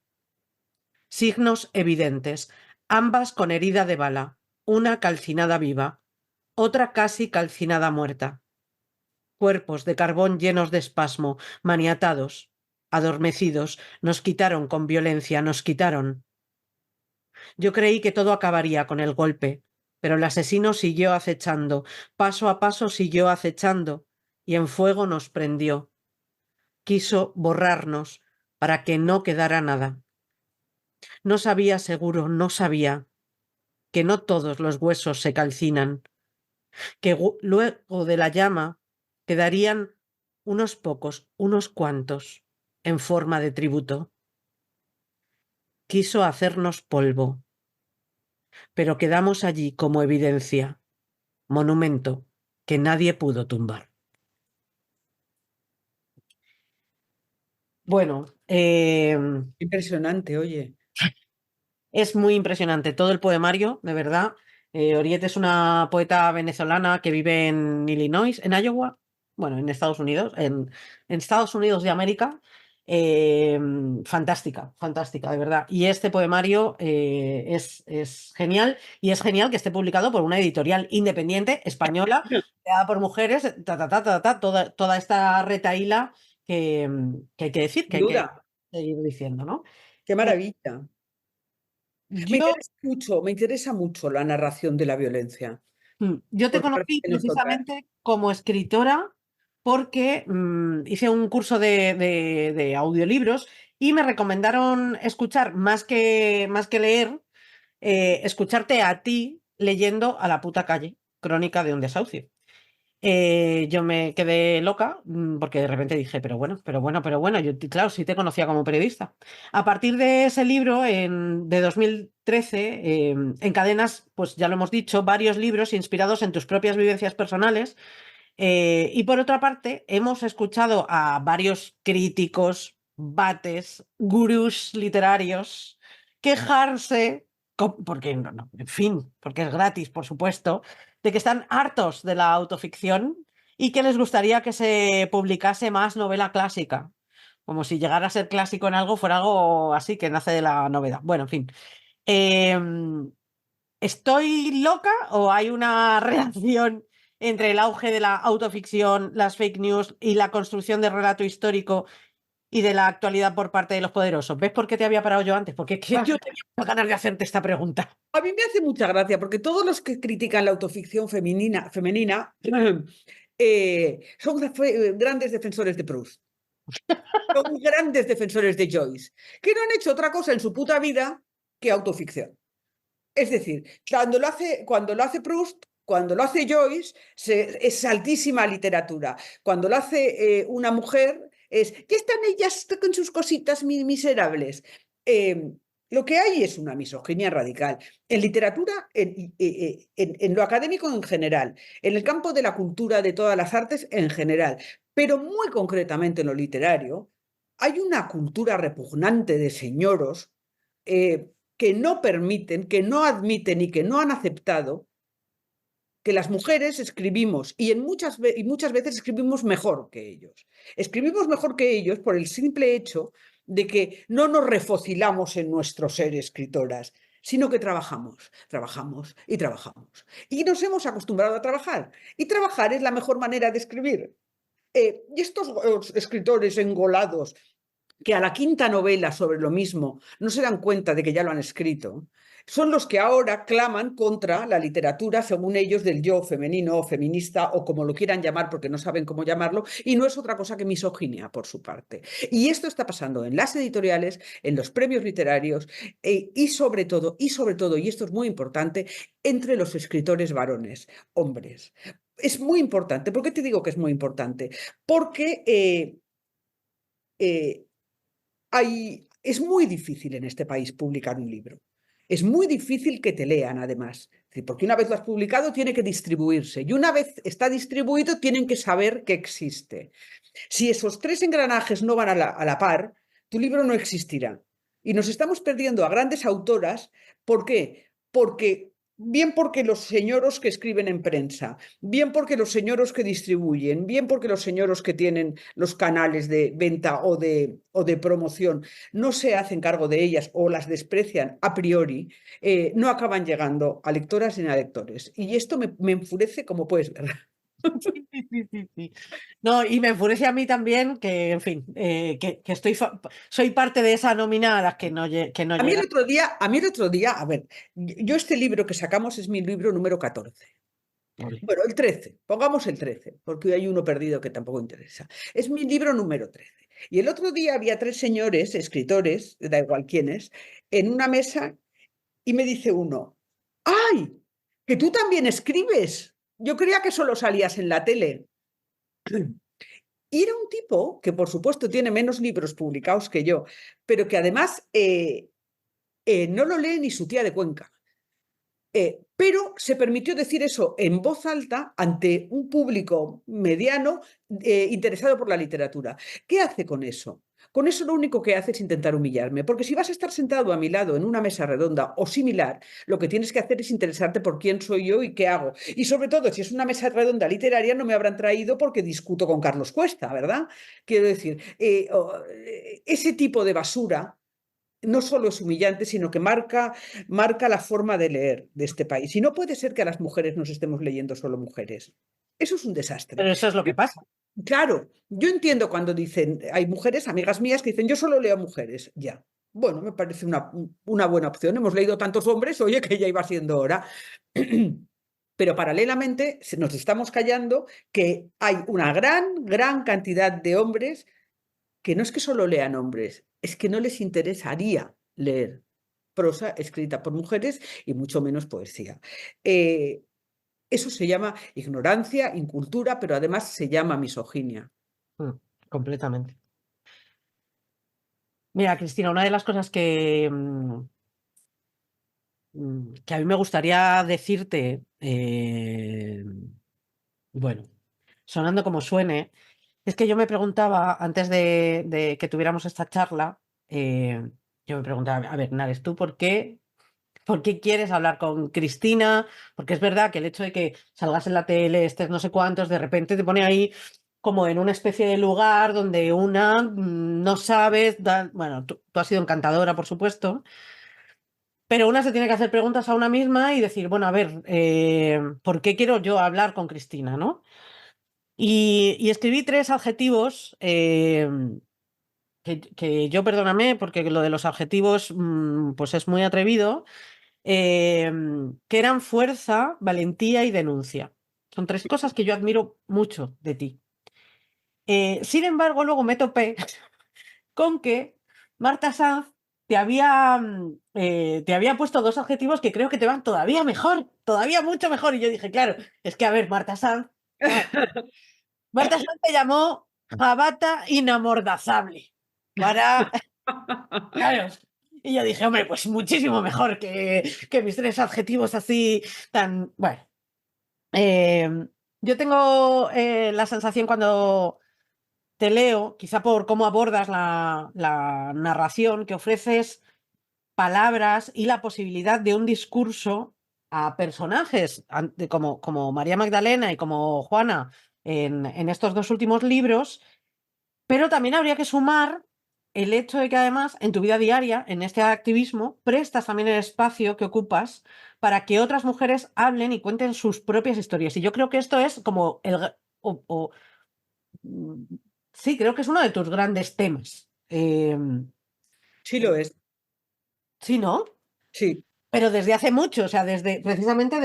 S2: Signos evidentes, ambas con herida de bala, una calcinada viva, otra casi calcinada muerta. Cuerpos de carbón llenos de espasmo, maniatados, adormecidos, nos quitaron con violencia, nos quitaron. Yo creí que todo acabaría con el golpe, pero el asesino siguió acechando, paso a paso siguió acechando, y en fuego nos prendió. Quiso borrarnos para que no quedara nada. No sabía seguro, no sabía que no todos los huesos se calcinan, que luego de la llama quedarían unos pocos, unos cuantos, en forma de tributo. Quiso hacernos polvo, pero quedamos allí como evidencia, monumento que nadie pudo tumbar. Bueno,
S1: Impresionante, oye.
S2: es muy impresionante todo el poemario, de verdad. Oriet es una poeta venezolana que vive en Illinois, en Iowa, bueno, en Estados Unidos, en Estados Unidos de América. Fantástica, fantástica, de verdad. Y este poemario es genial, y es genial que esté publicado por una editorial independiente española, creada por mujeres, toda esta retahíla que hay que decir, que
S1: Sin
S2: hay que
S1: duda,
S2: seguir diciendo, ¿no?
S1: qué
S2: Eh,
S1: maravilla.
S2: yo
S1: Me interesa mucho la narración de la violencia
S2: Yo te
S1: por parte
S2: conocí
S1: de nosotras.
S2: precisamente como escritora porque hice un curso de audiolibros y me recomendaron escuchar más que leer, escucharte a ti leyendo A la puta calle, crónica de un desahucio. Yo me quedé loca porque de repente dije, pero bueno, yo claro, sí te conocía como periodista. A partir de ese libro, de 2013, encadenas, pues ya lo hemos dicho, varios libros inspirados en tus propias vivencias personales. Y por otra parte, hemos escuchado a varios críticos, bates, gurús literarios quejarse, porque, en fin, porque es gratis, por supuesto, de que están hartos de la autoficción y que les gustaría que se publicase más novela clásica, como si llegar a ser clásico en algo fuera algo así que nace de la novedad. Bueno, en fin. ¿Estoy loca o hay una relación entre el auge de la autoficción, las fake news y la construcción del relato histórico y de la actualidad por parte de los poderosos. ¿Ves por qué te había parado yo antes? Porque es que yo tenía muchas ganas de hacerte esta pregunta.
S1: A mí me hace mucha gracia porque todos los que critican la autoficción femenina son grandes defensores de Proust. Son grandes defensores de Joyce, que no han hecho otra cosa en su puta vida que autoficción. Es decir, cuando lo hace Proust, cuando lo hace Joyce, es altísima literatura. Cuando lo hace una mujer, ya están ellas con sus cositas miserables. Lo que hay es una misoginia radical. En literatura, en lo académico en general, en el campo de la cultura, de todas las artes en general, pero muy concretamente en lo literario, hay una cultura repugnante de señoros que no permiten, que no admiten y que no han aceptado que las mujeres escribimos y muchas veces escribimos mejor que ellos. Escribimos mejor que ellos por el simple hecho de que no nos refocilamos en nuestro ser escritoras, sino que trabajamos, trabajamos y trabajamos. Y nos hemos acostumbrado a trabajar. Y trabajar es la mejor manera de escribir. Y estos escritores engolados que a la quinta novela sobre lo mismo no se dan cuenta de que ya lo han escrito, son los que ahora claman contra la literatura, según ellos, del yo femenino o feminista o como lo quieran llamar porque no saben cómo llamarlo, y no es otra cosa que misoginia por su parte. Y esto está pasando en las editoriales, en los premios literarios y sobre todo, y esto es muy importante, entre los escritores varones, hombres. Es muy importante. ¿Por qué te digo que es muy importante? Porque eh, es muy difícil en este país publicar un libro. Es muy difícil que te lean, además, porque una vez lo has publicado tiene que distribuirse y una vez está distribuido tienen que saber que existe. Si esos tres engranajes no van a la par, tu libro no existirá. Y nos estamos perdiendo a grandes autoras. ¿Por qué? Bien porque los señoros que escriben en prensa, bien porque los señoros que distribuyen, bien porque los señoros que tienen los canales de venta o de promoción no se hacen cargo de ellas o las desprecian a priori, no acaban llegando a lectoras ni a lectores. Y esto me enfurece, como puedes ver.
S2: Sí, sí, sí, sí. No, y me enfurece a mí también que, en fin, que soy parte de esa nómina a las que que no
S1: A mí
S2: llega.
S1: el otro día, a ver, yo este libro que sacamos es mi libro número 14.
S2: Ole.
S1: Bueno, el 13, pongamos el 13, porque hoy hay uno perdido que tampoco interesa. Es mi libro número 13. Y el otro día había tres señores, escritores, da igual quiénes, en una mesa y me dice uno, ¡ay! Que tú también escribes. Yo creía que solo salías en la tele. Y era un tipo que, por supuesto, tiene menos libros publicados que yo, pero que además no lo lee ni su tía de Cuenca. Pero se permitió decir eso en voz alta ante un público mediano interesado por la literatura. ¿Qué hace con eso? Con eso lo único que hace es intentar humillarme, porque si vas a estar sentado a mi lado en una mesa redonda o similar, lo que tienes que hacer es interesarte por quién soy yo y qué hago. Y sobre todo, si es una mesa redonda literaria, no me habrán traído porque discuto con Carlos Cuesta, ¿verdad? Quiero decir, ese tipo de basura no solo es humillante, sino que marca la forma de leer de este país. Y no puede ser que a las mujeres nos estemos leyendo solo mujeres. Eso es un desastre.
S2: Pero eso es lo que pasa.
S1: Claro, yo entiendo cuando dicen, hay mujeres, amigas mías, que dicen, yo solo leo mujeres. Ya. Bueno, me parece una buena opción. Hemos leído tantos hombres, oye, que ya iba siendo hora. Pero paralelamente nos estamos callando que hay una gran cantidad de hombres que no es que solo lean hombres, es que no les interesaría leer prosa escrita por mujeres y mucho menos poesía. Eso se llama ignorancia, incultura, pero además se llama misoginia.
S2: Completamente. Mira, Cristina, una de las cosas que a mí me gustaría decirte, bueno, sonando como suene, es que yo me preguntaba, antes de que tuviéramos esta charla, yo me preguntaba, a ver, Nares, ¿tú por qué quieres hablar con Cristina? Porque es verdad que el hecho de que salgas en la tele, estés no sé cuántos, de repente te pone ahí como en una especie de lugar donde no sabes, bueno, tú has sido encantadora, por supuesto, pero una se tiene que hacer preguntas a una misma y decir, bueno, a ver, ¿por qué quiero yo hablar con Cristina, no? Y escribí tres adjetivos que yo, perdóname, porque lo de los adjetivos pues es muy atrevido, que eran fuerza, valentía y denuncia. Son tres cosas que yo admiro mucho de ti. Sin embargo, luego me topé con que Marta Sanz te había puesto dos adjetivos que creo que te van todavía mejor, todavía mucho mejor. Y yo dije, claro, es que a ver, Marta Sanz te llamó jabata inamordazable. Para, claro. Y yo dije, hombre, pues muchísimo mejor que mis tres adjetivos así tan. Bueno, eh, yo tengo la sensación cuando te leo, quizá por cómo abordas la narración, que ofreces palabras y la posibilidad de un discurso a personajes como María Magdalena y como Juana en estos dos últimos libros, pero también habría que sumar el hecho de que además en tu vida diaria, en este activismo, prestas también el espacio que ocupas para que otras mujeres hablen y cuenten sus propias historias. Y yo creo que esto es como mm, sí, creo que es uno de tus grandes temas.
S1: Sí lo es,
S2: Sí, ¿no?
S1: sí.
S2: Pero desde hace mucho, o sea, precisamente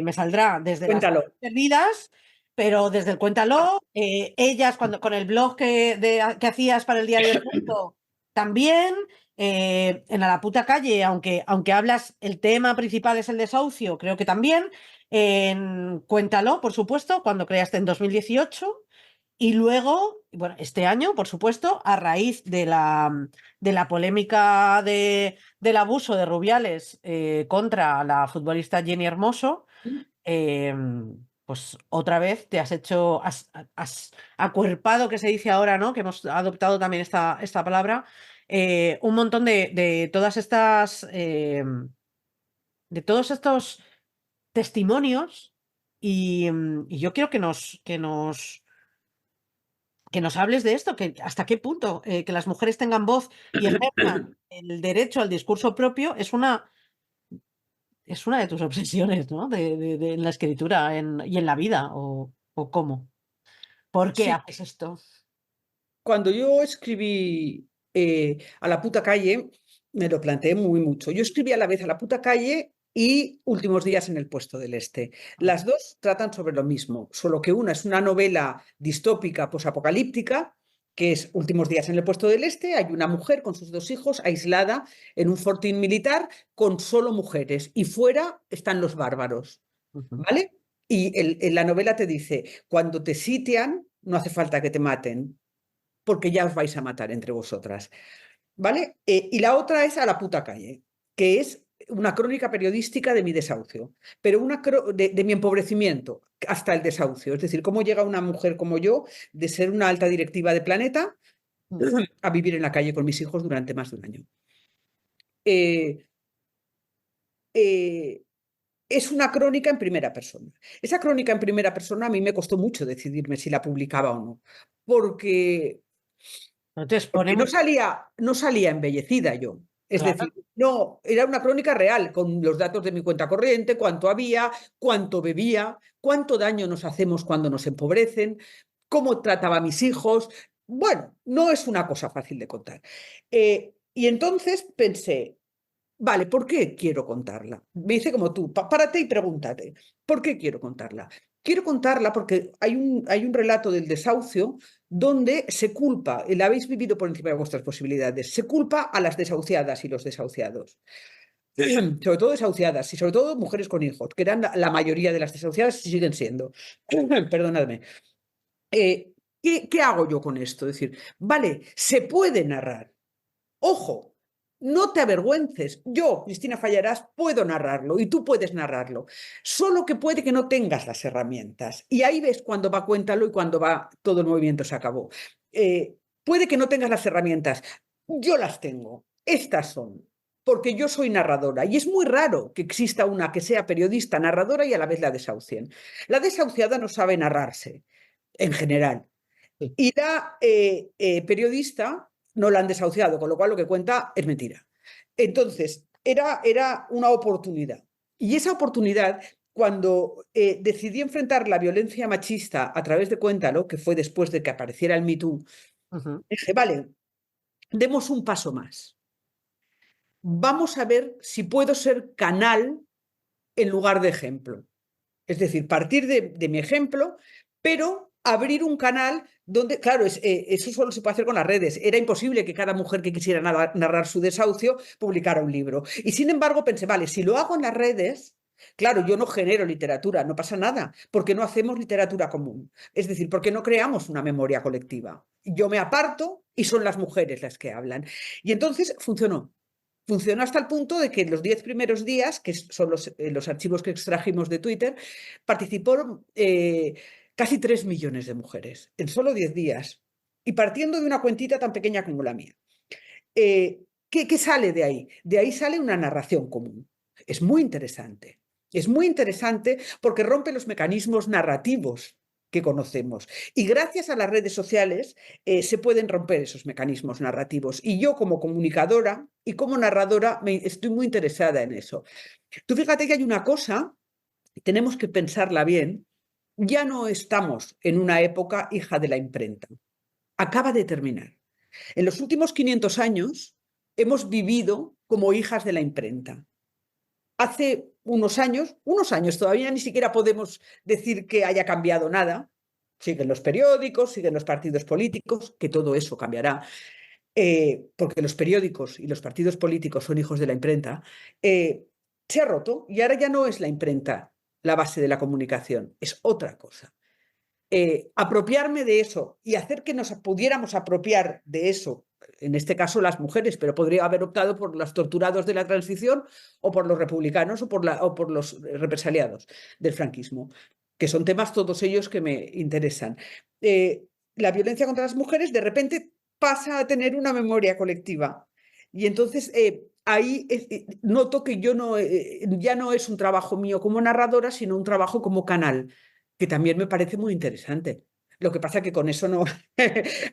S2: me saldrá desde las
S1: Cuéntalo.
S2: perdidas, pero desde el Cuéntalo, ellas con el blog que hacías para el Diario del Mundo, también, en A la puta calle, aunque hablas, el tema principal es el desahucio, creo que también, en Cuéntalo, por supuesto, cuando creaste en 2018. Y luego, bueno, este año, por supuesto, a raíz de la polémica del abuso de Rubiales contra la futbolista Jenny Hermoso, eh, pues otra vez te has acuerpado, que se dice ahora, ¿no? Que hemos adoptado también esta palabra, un montón de todas estas, de todos estos testimonios y yo quiero que nos hables de esto, que hasta qué punto que las mujeres tengan voz y ejerzan el derecho al discurso propio es una de tus obsesiones, ¿no? En la escritura y en la vida, o cómo. ¿Por qué
S1: Sí,
S2: haces esto?
S1: cuando yo escribí A la puta calle, me lo planteé muy mucho. Yo escribí a la vez A la puta calle y Últimos días en el puesto del Este. Las dos tratan sobre lo mismo, solo que una es una novela distópica, posapocalíptica, que es Últimos días en el puesto del Este. Hay una mujer con sus dos hijos aislada en un fortín militar con solo mujeres y fuera están los bárbaros,
S2: Ujú.
S1: ¿vale? Y la novela te dice, cuando te sitian, no hace falta que te maten, porque ya os vais a matar entre vosotras, ¿vale? Y la otra es A la puta calle, que es una crónica periodística de mi desahucio, pero de mi empobrecimiento hasta el desahucio. Es decir, cómo llega una mujer como yo de ser una alta directiva de Planeta a vivir en la calle con mis hijos durante más de un año. Eh, eh, es una crónica en primera persona. Esa crónica en primera persona a mí me costó mucho decidirme si la publicaba o no, porque
S2: Entonces
S1: porque
S2: ponemos,
S1: no salía embellecida yo. Es
S2: claro,
S1: decir, no, era una crónica real, con los datos de mi cuenta corriente, cuánto había, cuánto bebía, cuánto daño nos hacemos cuando nos empobrecen, cómo trataba a mis hijos. Bueno, no es una cosa fácil de contar. Y entonces pensé, vale, ¿por qué quiero contarla? Me dice como tú, párate y pregúntate, ¿por qué quiero contarla? Quiero contarla porque hay un relato del desahucio donde se culpa, y la habéis vivido por encima de vuestras posibilidades, se culpa a las desahuciadas y los desahuciados, sobre todo desahuciadas y sobre todo mujeres con hijos, que eran la mayoría de las desahuciadas y siguen siendo. Perdonadme. ¿Qué hago yo con esto? Es decir, vale, se puede narrar. Ojo, no te avergüences. Yo, Cristina Fallarás, puedo narrarlo y tú puedes narrarlo. Solo que puede que no tengas las herramientas. Y ahí ves cuando va Cuéntalo y cuando va todo el movimiento se acabó. Puede que no tengas las herramientas. Yo las tengo. Estas son. Porque yo soy narradora y es muy raro que exista una que sea periodista, narradora y a la vez la desahucien. La desahuciada no sabe narrarse, en general.
S2: sí.
S1: Y la periodista no la han desahuciado, con lo cual lo que cuenta es mentira. Entonces, era una oportunidad. Y esa oportunidad, cuando decidí enfrentar la violencia machista a través de Cuéntalo, que fue después de que apareciera el Me Too, dije, vale, demos un paso más. Vamos a ver si puedo ser canal en lugar de ejemplo. Es decir, partir de mi ejemplo, pero abrir un canal donde, claro, eso solo se puede hacer con las redes. Era imposible que cada mujer que quisiera narrar su desahucio publicara un libro. Y sin embargo pensé, vale, si lo hago en las redes, claro, yo no genero literatura, no pasa nada, porque no hacemos literatura común. Es decir, porque no creamos una memoria colectiva. Yo me aparto y son las mujeres las que hablan. Y entonces funcionó. Funcionó hasta el punto de que en los 10 primeros días, que son los archivos que extrajimos de Twitter, participaron casi 3 millones de mujeres en solo 10 días. Y partiendo de una cuentita tan pequeña como la mía. ¿Qué sale de ahí? De ahí sale una narración común. Es muy interesante. Es muy interesante porque rompe los mecanismos narrativos que conocemos. Y gracias a las redes sociales se pueden romper esos mecanismos narrativos. Y yo como comunicadora y como narradora estoy muy interesada en eso. Tú fíjate que hay una cosa, tenemos que pensarla bien, ya no estamos en una época hija de la imprenta. Acaba de terminar. En los últimos 500 años hemos vivido como hijas de la imprenta. Hace unos años todavía ni siquiera podemos decir que haya cambiado nada. Siguen los periódicos, siguen los partidos políticos, que todo eso cambiará, porque los periódicos y los partidos políticos son hijos de la imprenta. Se ha roto y ahora ya no es la imprenta la base de la comunicación, es otra cosa. Apropiarme de eso y hacer que nos pudiéramos apropiar de eso, en este caso las mujeres, pero podría haber optado por los torturados de la transición o por los republicanos o por los represaliados del franquismo, que son temas todos ellos que me interesan. La violencia contra las mujeres de repente pasa a tener una memoria colectiva y entonces ahí noto que yo no, ya no es un trabajo mío como narradora, sino un trabajo como canal que también me parece muy interesante. Lo que pasa que con eso no,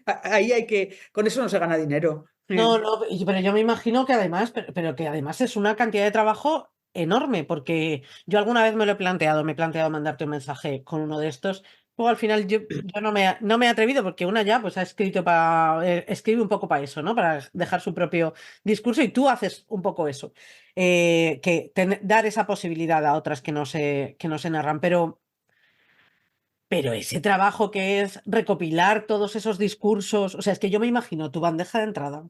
S1: ahí con eso no se gana dinero.
S2: No, no, pero yo me imagino que además, pero que además es una cantidad de trabajo enorme, porque yo alguna vez me lo he planteado, me he planteado mandarte un mensaje con uno de estos. Luego al final yo no me he atrevido porque una ya pues ha escrito escribe un poco para eso, ¿no? Para dejar su propio discurso y tú haces un poco eso, dar esa posibilidad a otras que no se narran, pero ese trabajo que es recopilar todos esos discursos, o sea, es que yo me imagino tu bandeja de entrada.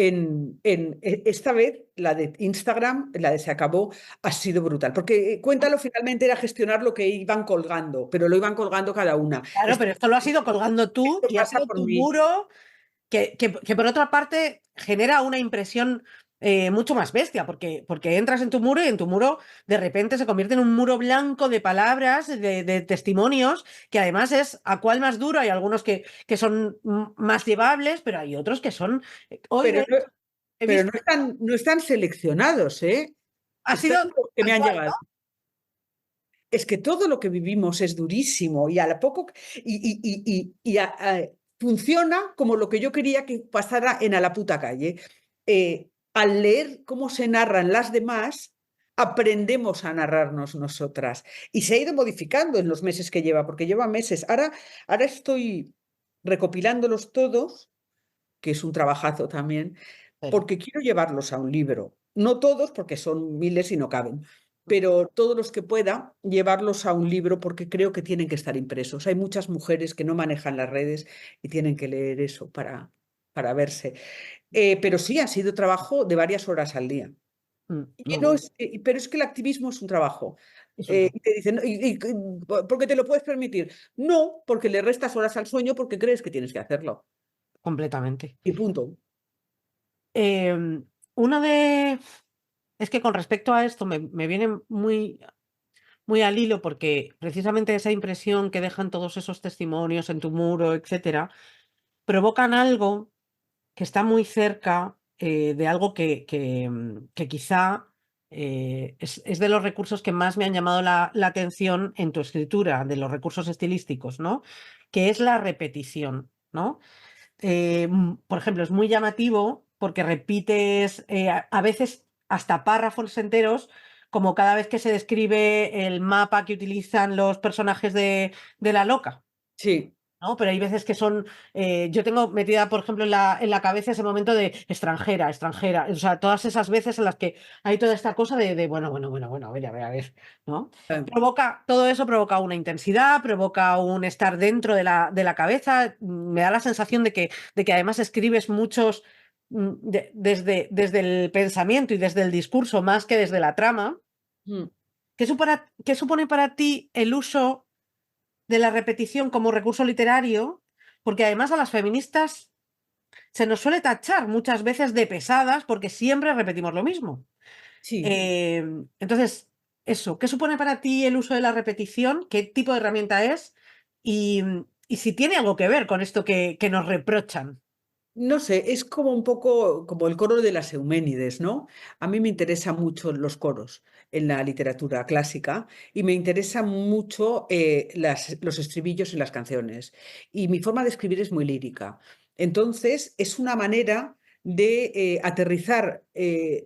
S1: Esta vez, la de Instagram, la de Se Acabó, ha sido brutal, porque Cuéntalo finalmente era gestionar lo que iban colgando, pero lo iban colgando cada una.
S2: Claro, pero esto lo has ido colgando tú
S1: Esto
S2: y ha
S1: pasa
S2: sido
S1: por
S2: tu
S1: mí.
S2: muro, que por otra parte genera una impresión mucho más bestia, porque entras en tu muro y en tu muro de repente se convierte en un muro blanco de palabras, de testimonios, que además es a cuál más duro. Hay algunos que son más llevables, pero hay otros que son... Hoy
S1: Pero
S2: de
S1: no,
S2: hecho, he
S1: pero
S2: visto...
S1: no están seleccionados, ¿eh?
S2: Ha
S1: Están
S2: sido
S1: los que me
S2: tal
S1: han
S2: cual, ¿no?
S1: llegado. Es que todo lo que vivimos es durísimo y a la poco funciona como lo que yo quería que pasara en A la puta calle. Al leer cómo se narran las demás, aprendemos a narrarnos nosotras. Y se ha ido modificando en los meses que lleva, porque lleva meses. Ahora estoy recopilándolos todos, que es un trabajazo también,
S2: Pero,
S1: porque quiero llevarlos a un libro. No todos, porque son miles y no caben, pero todos los que pueda, llevarlos a un libro porque creo que tienen que estar impresos. Hay muchas mujeres que no manejan las redes y tienen que leer eso para verse. Pero sí, ha sido trabajo de varias horas al día.
S2: no, no,
S1: Pero es que el activismo es un trabajo.
S2: es un trabajo,
S1: Y te dicen, ¿por qué te lo puedes permitir? No, porque le restas horas al sueño porque crees que tienes que hacerlo.
S2: completamente.
S1: Y punto.
S2: Uno de... Es que con respecto a esto me viene muy al hilo porque precisamente esa impresión que dejan todos esos testimonios en tu muro, etcétera, provocan algo que está muy cerca de algo que quizá es de los recursos que más me han llamado la atención en tu escritura, de los recursos estilísticos, ¿no? Que es la repetición, ¿no? Por ejemplo, es muy llamativo porque repites a veces hasta párrafos enteros como cada vez que se describe el mapa que utilizan los personajes de La Loca.
S1: Sí,
S2: ¿No? Pero hay veces que son, yo tengo metida, por ejemplo, en la cabeza ese momento de extranjera, extranjera, o sea, todas esas veces en las que hay toda esta cosa de bueno, bueno, bueno, bueno, a ver, ¿no? Todo eso provoca una intensidad, provoca un estar dentro de la cabeza, me da la sensación de que además escribes muchos desde el pensamiento y desde el discurso más que desde la trama.
S1: mm,
S2: ¿Qué supone para ti el uso de la repetición como recurso literario? Porque además a las feministas se nos suele tachar muchas veces de pesadas porque siempre repetimos lo mismo.
S1: sí.
S2: Eh, entonces, eso, ¿qué supone para ti el uso de la repetición? ¿Qué tipo de herramienta es? Y, y si tiene algo que ver con esto que nos reprochan.
S1: No sé, es como un poco como el coro de las Euménides, ¿no? A mí me interesan mucho los coros en la literatura clásica y me interesan mucho los estribillos en las canciones. Y mi forma de escribir es muy lírica. Entonces, es una manera de aterrizar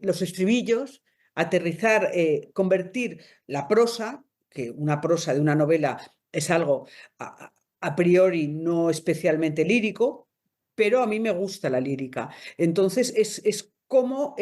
S1: los estribillos, aterrizar, convertir la prosa, que una prosa de una novela es algo a priori no especialmente lírico, pero a mí me gusta la lírica. Entonces es como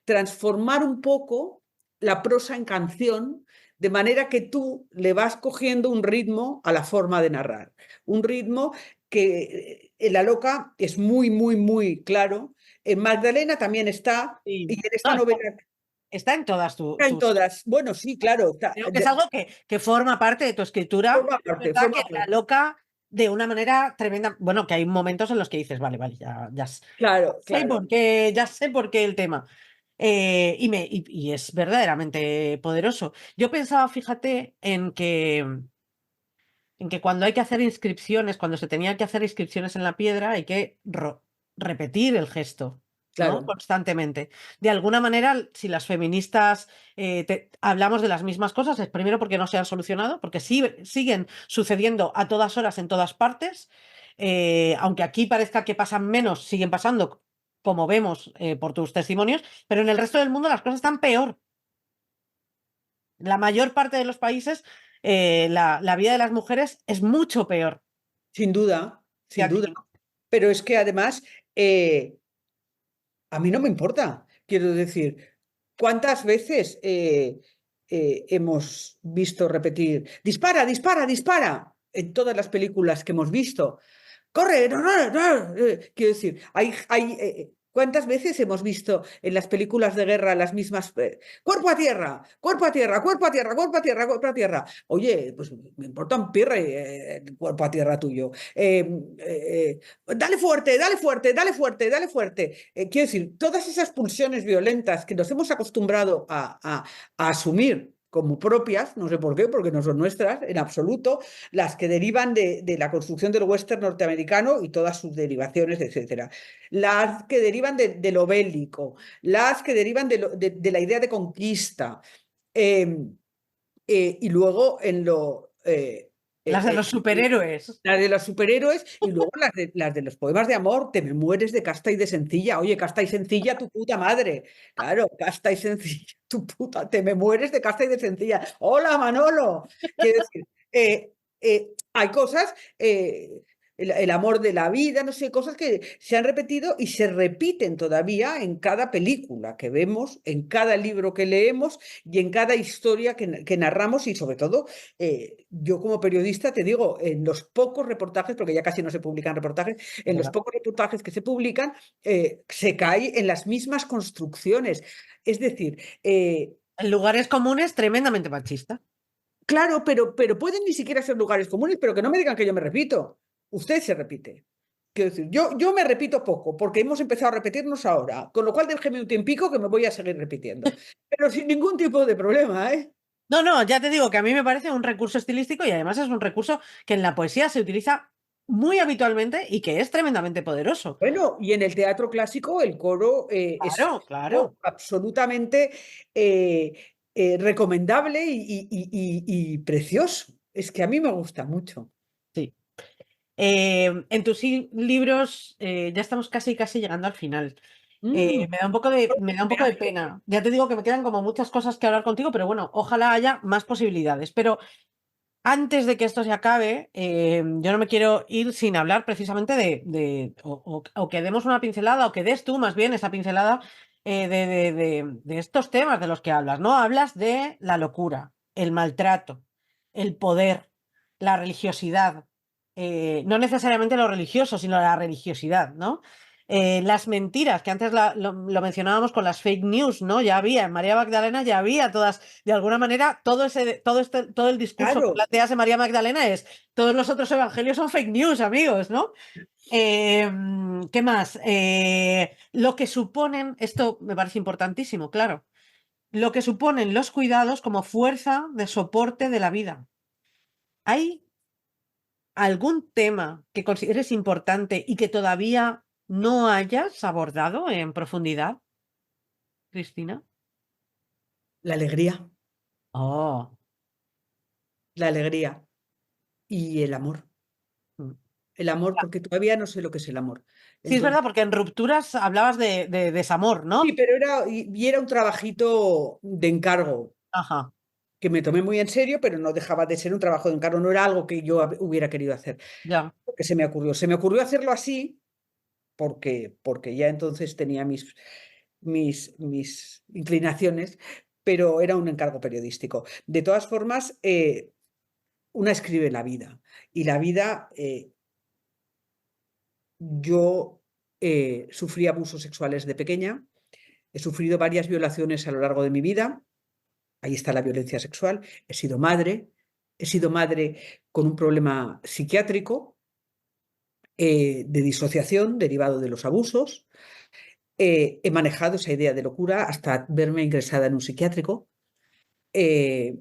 S1: transformar un poco la prosa en canción, de manera que tú le vas cogiendo un ritmo a la forma de narrar. Un ritmo que en La Loca es muy, muy, muy claro. En Magdalena también está, y
S2: Y,
S1: en esta
S2: no,
S1: novela
S2: está en todas
S1: está en
S2: tus.
S1: todas. Bueno, sí, claro.
S2: Creo que es algo que forma parte de tu escritura.
S1: Forma
S2: Es
S1: parte,
S2: verdad
S1: forma
S2: que La
S1: parte.
S2: Loca, de una manera tremenda. Bueno, que hay momentos en los que dices, vale, vale, ya
S1: Claro,
S2: sé
S1: claro.
S2: por qué, ya sé por qué el tema. Y es verdaderamente poderoso. Yo pensaba, fíjate, en que cuando hay que hacer inscripciones, cuando se tenía que hacer inscripciones en la piedra, hay que repetir el gesto, ¿no?
S1: Claro.
S2: Constantemente. De alguna manera, si las feministas hablamos de las mismas cosas, es primero porque no se han solucionado, porque siguen sucediendo a todas horas en todas partes, aunque aquí parezca que pasan menos, siguen pasando, como vemos por tus testimonios, pero en el resto del mundo las cosas están peor. La mayor parte de los países, la vida de las mujeres es mucho peor
S1: Sin duda,
S2: que
S1: sin duda.
S2: aquí.
S1: Pero es que además, a mí no me importa. Quiero decir, ¿cuántas veces hemos visto repetir, dispara, dispara, dispara, en todas las películas que hemos visto? Corre, no, no, no. Quiero decir, ¿cuántas veces hemos visto en las películas de guerra las mismas, cuerpo a tierra, cuerpo a tierra, cuerpo a tierra, cuerpo a tierra, cuerpo a tierra? Oye, pues me importa un pirre el cuerpo a tierra tuyo. Dale fuerte, dale fuerte, dale fuerte, dale fuerte. Quiero decir, todas esas pulsiones violentas que nos hemos acostumbrado a asumir como propias, no sé por qué, porque no son nuestras en absoluto, las que derivan de la construcción del western norteamericano y todas sus derivaciones, etcétera. Las que derivan de lo bélico, las que derivan de la idea de conquista. eh, y luego en lo...
S2: Las de los superhéroes.
S1: las de los superhéroes y luego las de los poemas de amor, te me mueres de casta y de sencilla. Oye, casta y sencilla, tu puta madre. Claro, casta y sencilla, tu puta, te me mueres de casta y de sencilla. Hola, Manolo. Quiero decir, hay cosas, el amor de la vida, no sé, cosas que se han repetido y se repiten todavía en cada película que vemos, en cada libro que leemos y en cada historia que narramos y sobre todo yo como periodista te digo, en los pocos reportajes, porque ya casi no se publican reportajes, en los
S2: ¿Verdad?
S1: pocos reportajes que se publican, se cae en las mismas construcciones. Es decir,
S2: En lugares comunes, tremendamente machista.
S1: claro, pero pueden ni siquiera ser lugares comunes, pero que no me digan que yo me repito. Usted se repite. Quiero decir, yo me repito poco, porque hemos empezado a repetirnos ahora, con lo cual déjeme un tiempico que me voy a seguir repitiendo, pero sin ningún tipo de problema, ¿eh?
S2: No, no, ya te digo que a mí me parece un recurso estilístico y además es un recurso que en la poesía se utiliza muy habitualmente y que es tremendamente poderoso.
S1: Bueno, y en el teatro clásico el coro es
S2: Claro, claro.
S1: algo absolutamente recomendable y precioso. Es que a mí me gusta mucho.
S2: Sí. En tus libros, ya estamos casi, casi llegando al final.
S1: Mm,
S2: Me da un poco de pena. Ya te digo que me quedan como muchas cosas que hablar contigo, pero bueno, ojalá haya más posibilidades. Pero antes de que esto se acabe, yo no me quiero ir sin hablar precisamente o que demos una pincelada, o que des tú más bien esa pincelada de estos temas de los que hablas, ¿no? Hablas de la locura, el maltrato, el poder, la religiosidad, no necesariamente lo religioso, sino la religiosidad, ¿no? Las mentiras, que antes lo mencionábamos con las fake news, ¿no? Ya había, en María Magdalena ya había todas, de alguna manera, todo el discurso que
S1: claro,
S2: planteas de María Magdalena es, todos los otros evangelios son fake news, amigos, ¿no? Eh, ¿Qué más? Lo que suponen, esto me parece importantísimo, claro, lo que suponen los cuidados como fuerza de soporte de la vida. ¿Hay algún tema que consideres importante y que todavía no hayas abordado en profundidad, Cristina?
S1: la alegría,
S2: Oh,
S1: la alegría y el amor.
S2: mm.
S1: El amor, porque todavía no sé lo que es el amor.
S2: Sí, es
S1: Entonces,
S2: verdad, porque en rupturas hablabas de desamor,
S1: sí,
S2: ¿no?
S1: pero era un trabajito de encargo
S2: Ajá,
S1: que me tomé muy en serio, pero no dejaba de ser un trabajo de encargo, no era algo que yo hubiera querido hacer.
S2: ya.
S1: Porque se me ocurrió. Se me ocurrió hacerlo así porque ya entonces tenía mis inclinaciones, pero era un encargo periodístico. De todas formas, una escribe la vida y la vida, yo sufrí abusos sexuales de pequeña, he sufrido varias violaciones a lo largo de mi vida, ahí está la violencia sexual, he sido madre con un problema psiquiátrico de disociación derivado de los abusos. He manejado esa idea de locura hasta verme ingresada en un psiquiátrico eh,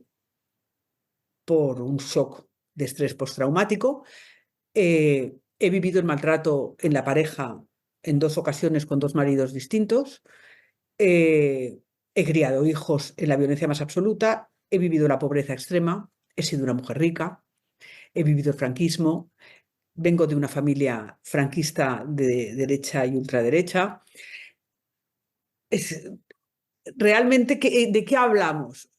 S1: por un shock de estrés postraumático. He vivido el maltrato en la pareja en 2 ocasiones con 2 maridos distintos. He criado hijos en la violencia más absoluta. He vivido la pobreza extrema. He sido una mujer rica. He vivido el franquismo. Vengo de una familia franquista de derecha y ultraderecha. Es, realmente, ¿de qué hablamos?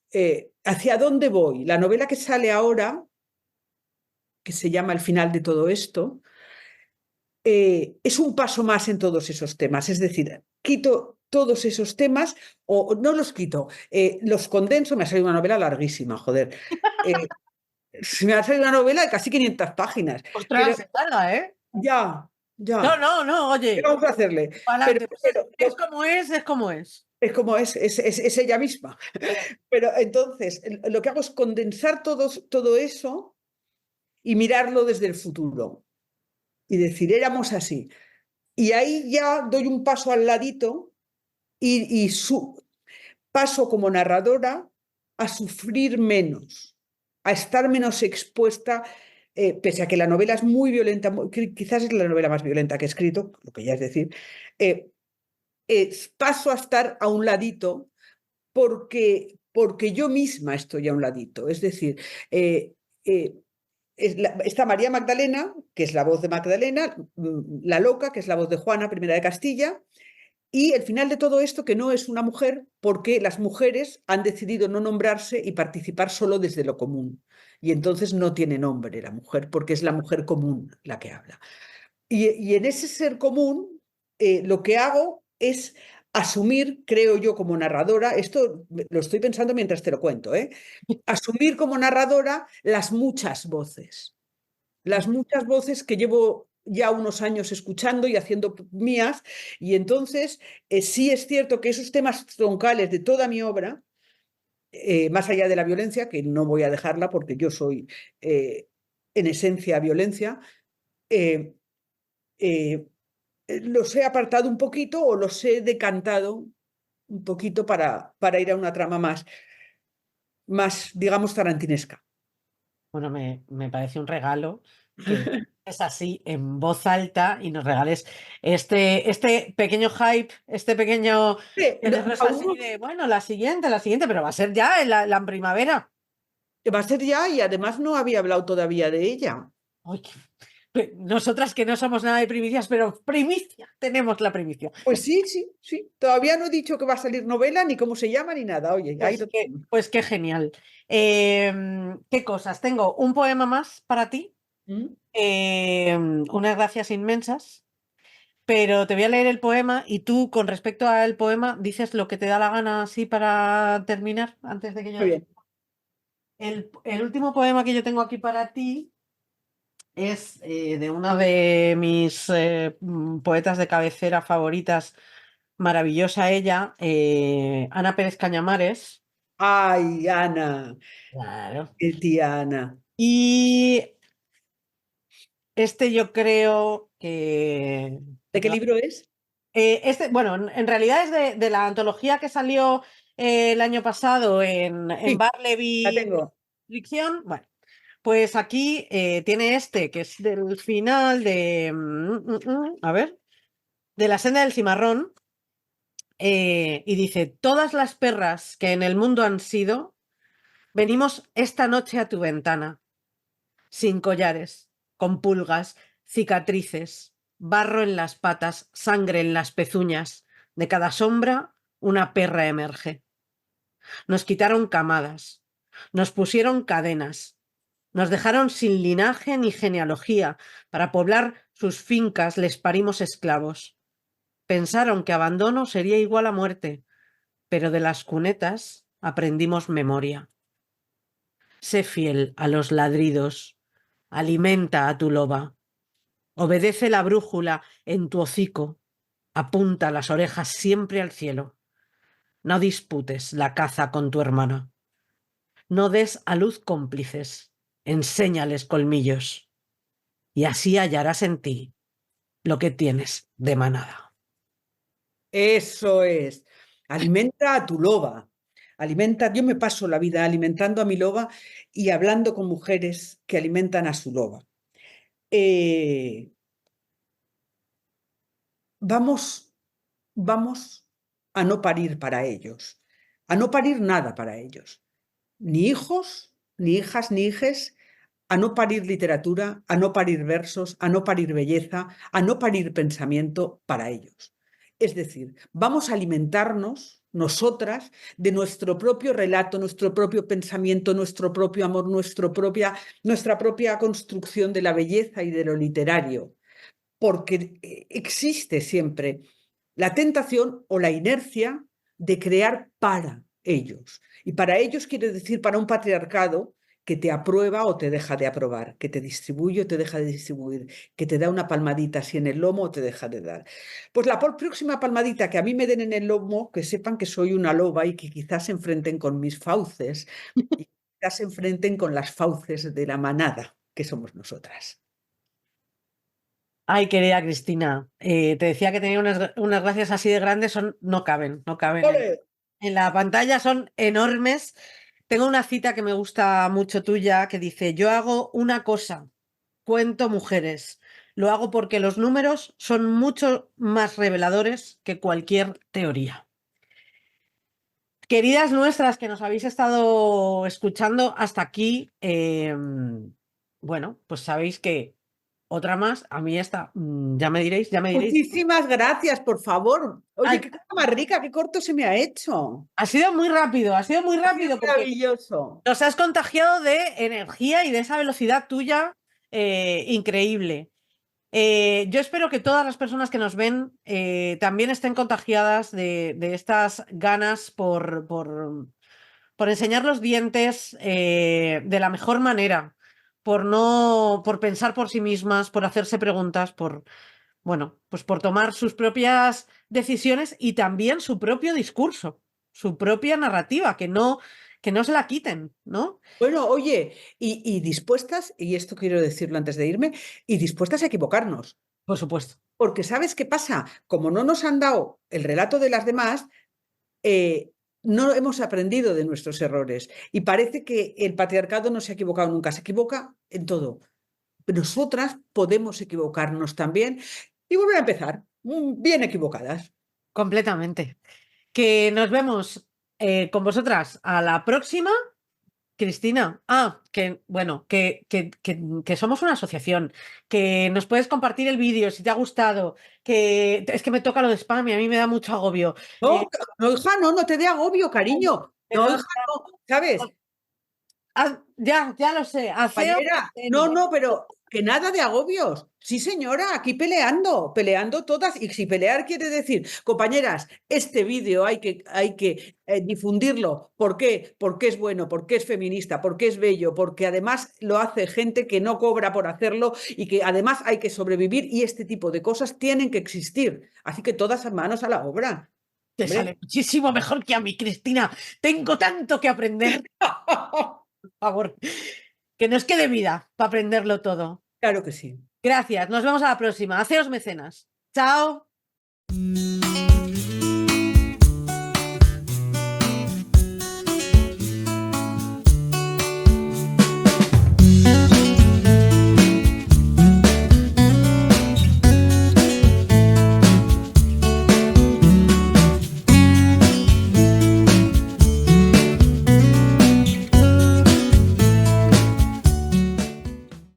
S1: ¿Hacia dónde voy? La novela que sale ahora, que se llama El final de todo esto, es un paso más en todos esos temas. Es decir, quito todos esos temas o no los quito, los condenso. Me ha salido una novela larguísima, joder. Eh, me ha salido una novela de casi 500 páginas, pero
S2: Ostras, se tarda, ¿eh?
S1: ya,
S2: No,
S1: ya.
S2: no, no,
S1: ¿Qué
S2: oye,
S1: vamos a hacerle? Pero,
S2: adelante. Pues
S1: pero,
S2: es como es, es como es.
S1: es como es ella misma. Pero entonces, lo que hago es condensar todo eso y mirarlo desde el futuro y decir, éramos así. Y ahí ya doy un paso al ladito y paso como narradora a sufrir menos, a estar menos expuesta, pese a que la novela es muy violenta, quizás es la novela más violenta que he escrito, lo que ya es decir, eh, paso a estar a un ladito porque yo misma estoy a un ladito. Es decir, eh, eh, está María Magdalena, que es la voz de Magdalena, la loca, que es la voz de Juana, primera de Castilla, y el final de todo esto, que no es una mujer, porque las mujeres han decidido no nombrarse y participar solo desde lo común. Y entonces no tiene nombre la mujer, porque es la mujer común la que habla. Y en ese ser común, lo que hago es asumir, creo yo como narradora, esto lo estoy pensando mientras te lo cuento, asumir como narradora las muchas voces que llevo ya unos años escuchando y haciendo mías, y entonces sí es cierto que esos temas troncales de toda mi obra, más allá de la violencia, que no voy a dejarla porque yo soy en esencia violencia, eh, eh, los he apartado un poquito o los he decantado un poquito para ir a una trama más, digamos, tarantinesca.
S2: Bueno, me parece un regalo que es así en voz alta y nos regales este pequeño hype, este pequeño que
S1: No,
S2: es
S1: aún
S2: así
S1: no,
S2: de, bueno, la siguiente, pero va a ser ya en la primavera.
S1: va a ser ya y además no había hablado todavía de ella.
S2: Uy, Nosotras que no somos nada de primicias, pero primicia, tenemos la primicia.
S1: Pues sí, sí, sí. Todavía no he dicho que va a salir novela, ni cómo se llama, ni nada. Oye, ahí lo tenemos.
S2: Pues qué genial. ¿Qué cosas? Tengo un poema más para ti,
S1: ¿Mm?
S2: unas gracias inmensas, pero te voy a leer el poema y tú, con respecto al poema, dices lo que te da la gana así para terminar, antes de que
S1: Muy
S2: yo...
S1: bien.
S2: El último poema que yo tengo aquí para ti es de una de mis poetas de cabecera favoritas, maravillosa ella, Ana Pérez Cañamares.
S1: Ay, Ana,
S2: Claro.
S1: qué tía Ana.
S2: Y este yo creo que
S1: ¿De
S2: te
S1: qué
S2: va...
S1: libro es?
S2: Bueno, en realidad es de la antología que salió el año pasado en
S1: Sí, la
S2: Barleby
S1: tengo.
S2: Fricción. Bueno, pues aquí tiene este, que es del final de, a ver, de La senda del cimarrón, y dice, todas las perras que en el mundo han sido, venimos esta noche a tu ventana, sin collares, con pulgas, cicatrices, barro en las patas, sangre en las pezuñas. De cada sombra, una perra emerge. Nos quitaron camadas, nos pusieron cadenas, nos dejaron sin linaje ni genealogía. Para poblar sus fincas les parimos esclavos. Pensaron que abandono sería igual a muerte, pero de las cunetas aprendimos memoria. Sé fiel a los ladridos, alimenta a tu loba. Obedece la brújula en tu hocico. Apunta las orejas siempre al cielo. No disputes la caza con tu hermana. No des a luz cómplices. Enséñales colmillos. Y así hallarás en ti lo que tienes de manada.
S1: Eso es. Alimenta a tu loba. Alimenta, yo me paso la vida alimentando a mi loba y hablando con mujeres que alimentan a su loba. Eh, vamos, vamos a no parir para ellos, a no parir nada para ellos, ni hijos, ni hijas, ni hijes, a no parir literatura, a no parir versos, a no parir belleza, a no parir pensamiento para ellos. Es decir, vamos a alimentarnos nosotras de nuestro propio relato, nuestro propio pensamiento, nuestro propio amor, nuestra propia construcción de la belleza y de lo literario, porque existe siempre la tentación o la inercia de crear para ellos. Y para ellos quiere decir para un patriarcado que te aprueba o te deja de aprobar, que te distribuye o te deja de distribuir, que te da una palmadita así en el lomo o te deja de dar. Pues la próxima palmadita que a mí me den en el lomo, que sepan que soy una loba y que quizás se enfrenten con mis fauces y quizás se enfrenten con las fauces de la manada, que somos nosotras.
S2: Ay, querida Cristina, te decía que tenía unas gracias así de grandes, no caben
S1: ¡Ole!
S2: en la pantalla, son enormes. Tengo una cita que me gusta mucho tuya que dice, yo hago una cosa, cuento mujeres. Lo hago porque los números son mucho más reveladores que cualquier teoría. Queridas nuestras que nos habéis estado escuchando hasta aquí, bueno, pues sabéis que otra más, a mí esta, ya me diréis.
S1: Muchísimas gracias, por favor. Oye,
S2: Ay,
S1: qué cosa más rica, qué corto se me ha hecho.
S2: ha sido muy
S1: Ha sido
S2: rápido porque
S1: maravilloso.
S2: nos has contagiado de energía y de esa velocidad tuya increíble. Yo espero que todas las personas que nos ven también estén contagiadas de estas ganas por enseñar los dientes de la mejor manera, por pensar por sí mismas, por hacerse preguntas, bueno, pues por tomar sus propias decisiones y también su propio discurso, su propia narrativa, que no se la quiten, ¿no?
S1: Bueno, oye, y dispuestas, y esto quiero decirlo antes de irme, y dispuestas a equivocarnos.
S2: Por supuesto.
S1: Porque ¿sabes qué pasa? Como no nos han dado el relato de las demás, eh, no hemos aprendido de nuestros errores. Y parece que el patriarcado no se ha equivocado nunca, se equivoca en todo. Nosotras podemos equivocarnos también y volver a empezar, bien equivocadas.
S2: Completamente. Que nos vemos con vosotras a la próxima Cristina, que bueno, que somos una asociación, que nos puedes compartir el vídeo si te ha gustado, que es que me toca lo de spam y a mí me da mucho agobio.
S1: No, no, hija, no, no te dé agobio, cariño. No,
S2: Perdón,
S1: hija, no, ¿sabes?
S2: ya lo sé, haceo
S1: Compañera, no, no, pero que nada de agobios. Sí, señora, aquí peleando, peleando todas. Y si pelear quiere decir, compañeras, este vídeo hay que difundirlo. ¿Por qué? Porque es bueno, porque es feminista, porque es bello, porque además lo hace gente que no cobra por hacerlo y que además hay que sobrevivir y este tipo de cosas tienen que existir. Así que todas manos a la obra.
S2: te
S1: Hombre.
S2: sale muchísimo mejor que a mí, Cristina. Tengo tanto que aprender, por favor, que nos quede vida para aprenderlo todo.
S1: Claro que sí.
S2: Gracias, nos vemos a la próxima. Haceos mecenas. Chao.